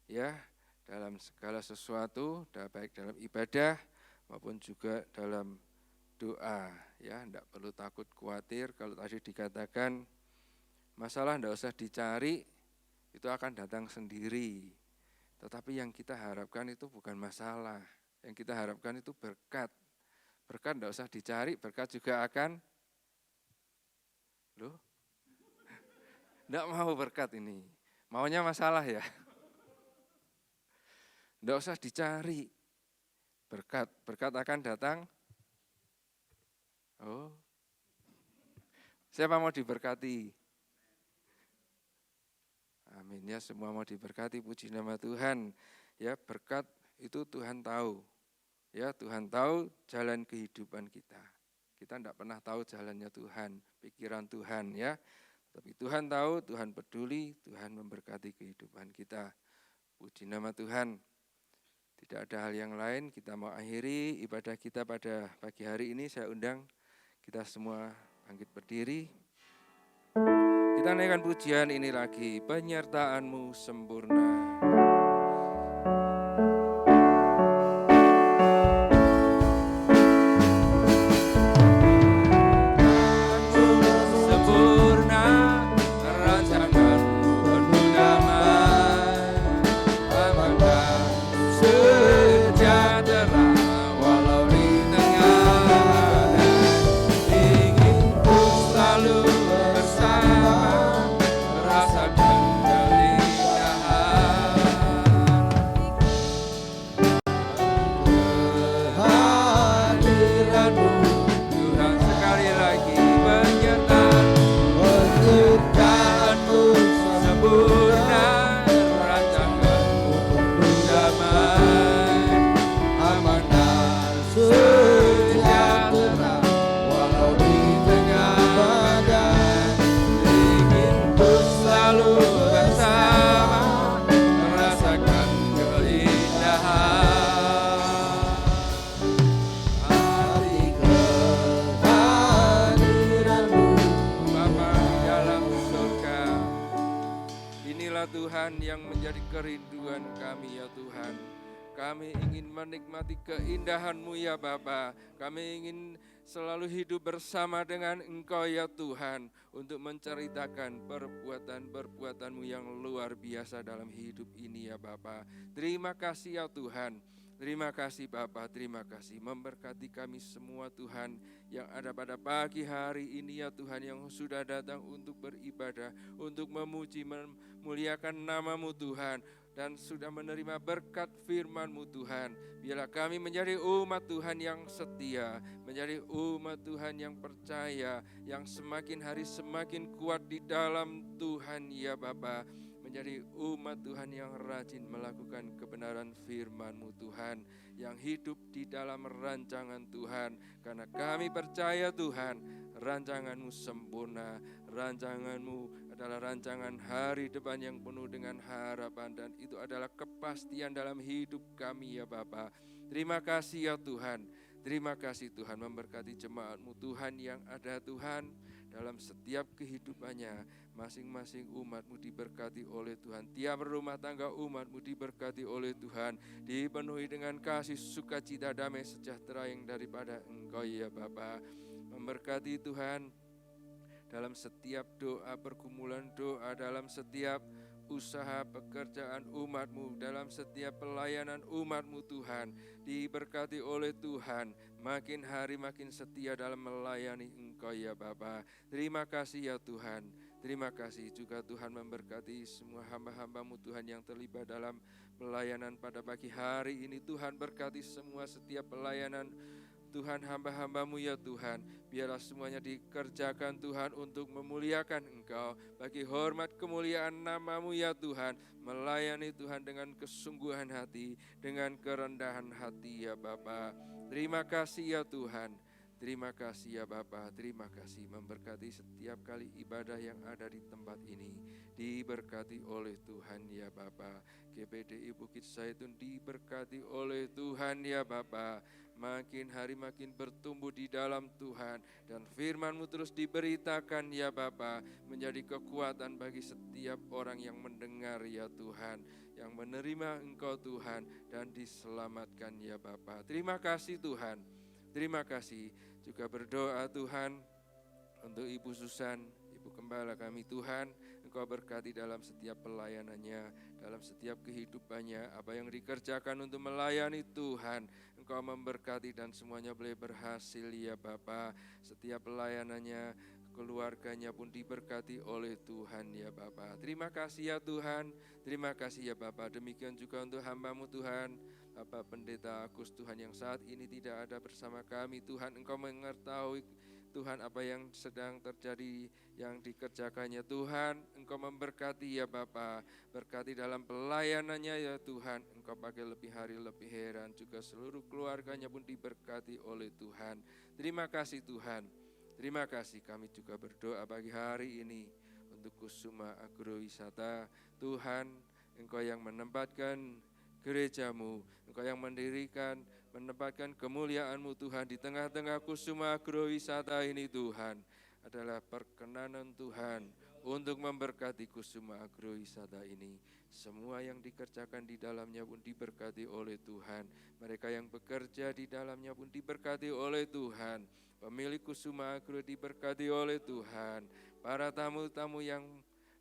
Speaker 4: ya dalam segala sesuatu, baik dalam ibadah maupun juga dalam doa ya, tidak perlu takut khawatir. Kalau tadi dikatakan masalah tidak usah dicari, itu akan datang sendiri. Tetapi yang kita harapkan itu bukan masalah, yang kita harapkan itu berkat. Berkat tidak usah dicari, berkat juga akan, loh, tidak mau berkat ini, maunya masalah ya. Tidak usah dicari, berkat akan datang. Oh, siapa mau diberkati? Amin ya, semua mau diberkati, puji nama Tuhan. Ya, berkat itu Tuhan tahu. Ya, Tuhan tahu jalan kehidupan kita. Kita tidak pernah tahu jalannya Tuhan, pikiran Tuhan ya. Tapi Tuhan tahu, Tuhan peduli, Tuhan memberkati kehidupan kita. Puji nama Tuhan. Tidak ada hal yang lain, kita mau akhiri ibadah kita pada pagi hari ini. Saya undang kita semua bangkit berdiri. Kita naikkan pujian ini lagi, penyertaan-Mu sempurna.
Speaker 2: Rasakan keindahan
Speaker 4: Tuhan yang menjadi kerinduan kami ya Tuhan. Kami ingin menikmati keindahan-Mu ya Bapa. Kami ingin selalu hidup bersama dengan Engkau ya Tuhan, untuk menceritakan perbuatan-perbuatan-Mu yang luar biasa dalam hidup ini ya Bapa. Terima kasih ya Tuhan. Terima kasih Bapa, terima kasih. Memberkati kami semua Tuhan yang ada pada pagi hari ini ya Tuhan, yang sudah datang untuk beribadah, untuk memuji, memuliakan nama-Mu Tuhan, dan sudah menerima berkat firman-Mu Tuhan. Biarlah kami menjadi umat Tuhan yang setia, menjadi umat Tuhan yang percaya, yang semakin hari semakin kuat di dalam Tuhan ya Bapa. Menjadi umat Tuhan yang rajin melakukan kebenaran firman-Mu Tuhan, yang hidup di dalam rancangan Tuhan. Karena kami percaya Tuhan, rancangan-Mu sempurna, rancangan-Mu adalah rancangan hari depan yang penuh dengan harapan, dan itu adalah kepastian dalam hidup kami ya Bapa. Terima kasih ya Tuhan. Terima kasih Tuhan, memberkati jemaat-Mu Tuhan yang ada Tuhan dalam setiap kehidupannya. Masing-masing umat-Mu diberkati oleh Tuhan. Tiap rumah tangga umat-Mu diberkati oleh Tuhan. Dipenuhi dengan kasih, sukacita, damai, sejahtera yang daripada Engkau ya Bapa. Memberkati Tuhan dalam setiap doa, pergumulan doa, dalam setiap usaha pekerjaan umat-Mu, dalam setiap pelayanan umat-Mu Tuhan. Diberkati oleh Tuhan, makin hari makin setia dalam melayani Engkau ya Bapa. Terima kasih ya Tuhan. Terima kasih juga Tuhan, memberkati semua hamba-hamba-Mu Tuhan yang terlibat dalam pelayanan pada pagi hari ini. Tuhan berkati semua setiap pelayanan Tuhan, hamba-hamba-Mu ya Tuhan. Biarlah semuanya dikerjakan Tuhan untuk memuliakan Engkau, bagi hormat kemuliaan nama-Mu ya Tuhan. Melayani Tuhan dengan kesungguhan hati, dengan kerendahan hati ya Bapa. Terima kasih ya Tuhan. Terima kasih ya Bapa, terima kasih. Memberkati setiap kali ibadah yang ada di tempat ini, diberkati oleh Tuhan ya Bapa. GPDI Bukit Zaitun diberkati oleh Tuhan ya Bapa. Makin hari makin bertumbuh di dalam Tuhan, dan firman-Mu terus diberitakan ya Bapa, menjadi kekuatan bagi setiap orang yang mendengar ya Tuhan, yang menerima Engkau Tuhan dan diselamatkan ya Bapa. Terima kasih Tuhan. Terima kasih. Juga berdoa Tuhan untuk Ibu Susan, Ibu Gembala kami Tuhan. Engkau berkati dalam setiap pelayanannya, dalam setiap kehidupannya, apa yang dikerjakan untuk melayani Tuhan. Engkau memberkati dan semuanya boleh berhasil ya Bapa. Setiap pelayanannya, keluarganya pun diberkati oleh Tuhan ya Bapa. Terima kasih ya Tuhan. Terima kasih ya Bapa. Demikian juga untuk hamba-Mu Tuhan, Bapak Pendeta Agus Tuhan, yang saat ini tidak ada bersama kami Tuhan. Engkau mengetahui Tuhan apa yang sedang terjadi, yang dikerjakannya Tuhan. Engkau memberkati ya Bapa. Berkati dalam pelayanannya ya Tuhan. Engkau pakai lebih hari lebih heran. Juga seluruh keluarganya pun diberkati oleh Tuhan. Terima kasih Tuhan. Terima kasih. Kami juga berdoa pagi hari ini untuk Kusuma Agrowisata. Tuhan, Engkau yang menempatkan gereja-Mu, Engkau yang mendirikan, menempatkan kemuliaan-Mu Tuhan di tengah-tengah Kusuma Agrowisata ini Tuhan. Adalah perkenanan Tuhan untuk memberkati Kusuma Agrowisata ini. Semua yang dikerjakan di dalamnya pun diberkati oleh Tuhan. Mereka yang bekerja di dalamnya pun diberkati oleh Tuhan. Pemilik Kusuma Agro diberkati oleh Tuhan. Para tamu-tamu yang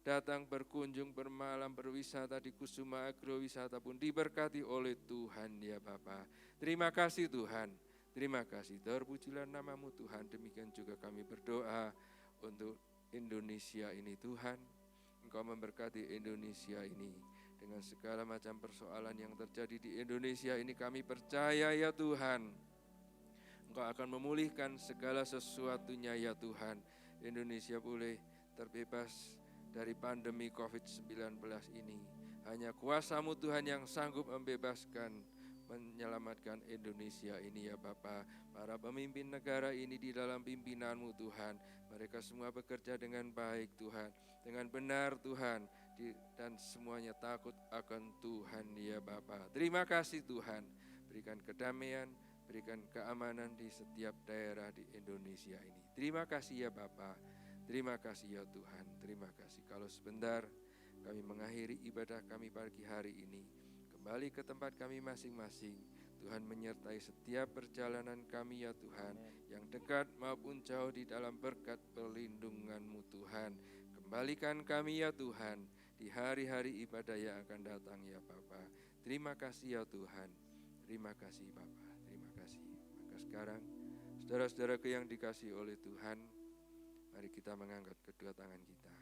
Speaker 4: datang berkunjung, bermalam, berwisata di Kusuma Agrowisata pun diberkati oleh Tuhan ya Bapa. Terima kasih Tuhan. Terima kasih. Terpujilah nama-Mu Tuhan. Demikian juga kami berdoa untuk Indonesia ini Tuhan. Engkau memberkati Indonesia ini dengan segala macam persoalan yang terjadi di Indonesia ini. Kami percaya ya Tuhan, Engkau akan memulihkan segala sesuatunya ya Tuhan. Indonesia boleh terbebas dari pandemi COVID-19 ini. Hanya kuasa-Mu Tuhan yang sanggup membebaskan, menyelamatkan Indonesia ini ya Bapa. Para pemimpin negara ini di dalam pimpinan-Mu Tuhan, mereka semua bekerja dengan baik Tuhan, dengan benar Tuhan, dan semuanya takut akan Tuhan ya Bapa. Terima kasih Tuhan, berikan kedamaian, berikan keamanan di setiap daerah di Indonesia ini. Terima kasih ya Bapa. Terima kasih ya Tuhan, terima kasih. Kalau sebentar kami mengakhiri ibadah kami pagi hari ini. Kembali ke tempat kami masing-masing. Tuhan menyertai setiap perjalanan kami ya Tuhan, yang dekat maupun jauh di dalam berkat perlindungan-Mu Tuhan. Kembalikan kami ya Tuhan di hari-hari ibadah yang akan datang ya Bapa. Terima kasih ya Tuhan. Terima kasih Bapa. Terima kasih. Maka sekarang saudara-saudaraku yang dikasihi oleh Tuhan, mari kita mengangkat kedua tangan kita.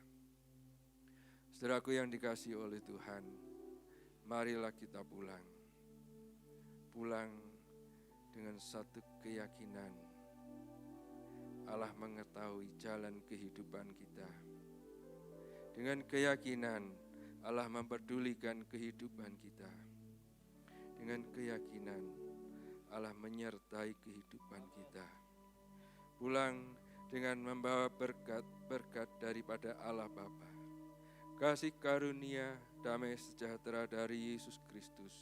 Speaker 4: Saudaraku yang dikasihi oleh Tuhan, marilah kita pulang. Pulang dengan satu keyakinan, Allah mengetahui jalan kehidupan kita. Dengan keyakinan, Allah mempedulikan kehidupan kita. Dengan keyakinan, Allah menyertai kehidupan kita. Pulang dengan membawa berkat-berkat daripada Allah Bapa. Kasih karunia, damai sejahtera dari Yesus Kristus.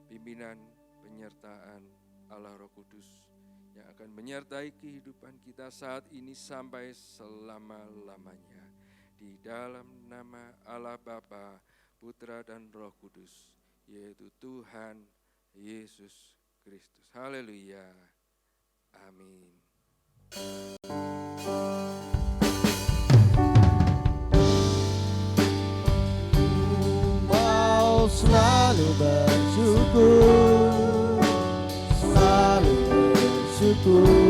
Speaker 4: Pimpinan, penyertaan Allah Roh Kudus yang akan menyertai kehidupan kita saat ini sampai selama-lamanya. Di dalam nama Allah Bapa, Putra dan Roh Kudus, yaitu Tuhan Yesus Kristus. Haleluya. Amin.
Speaker 2: Mau selalu bersyukur, selalu bersyukur.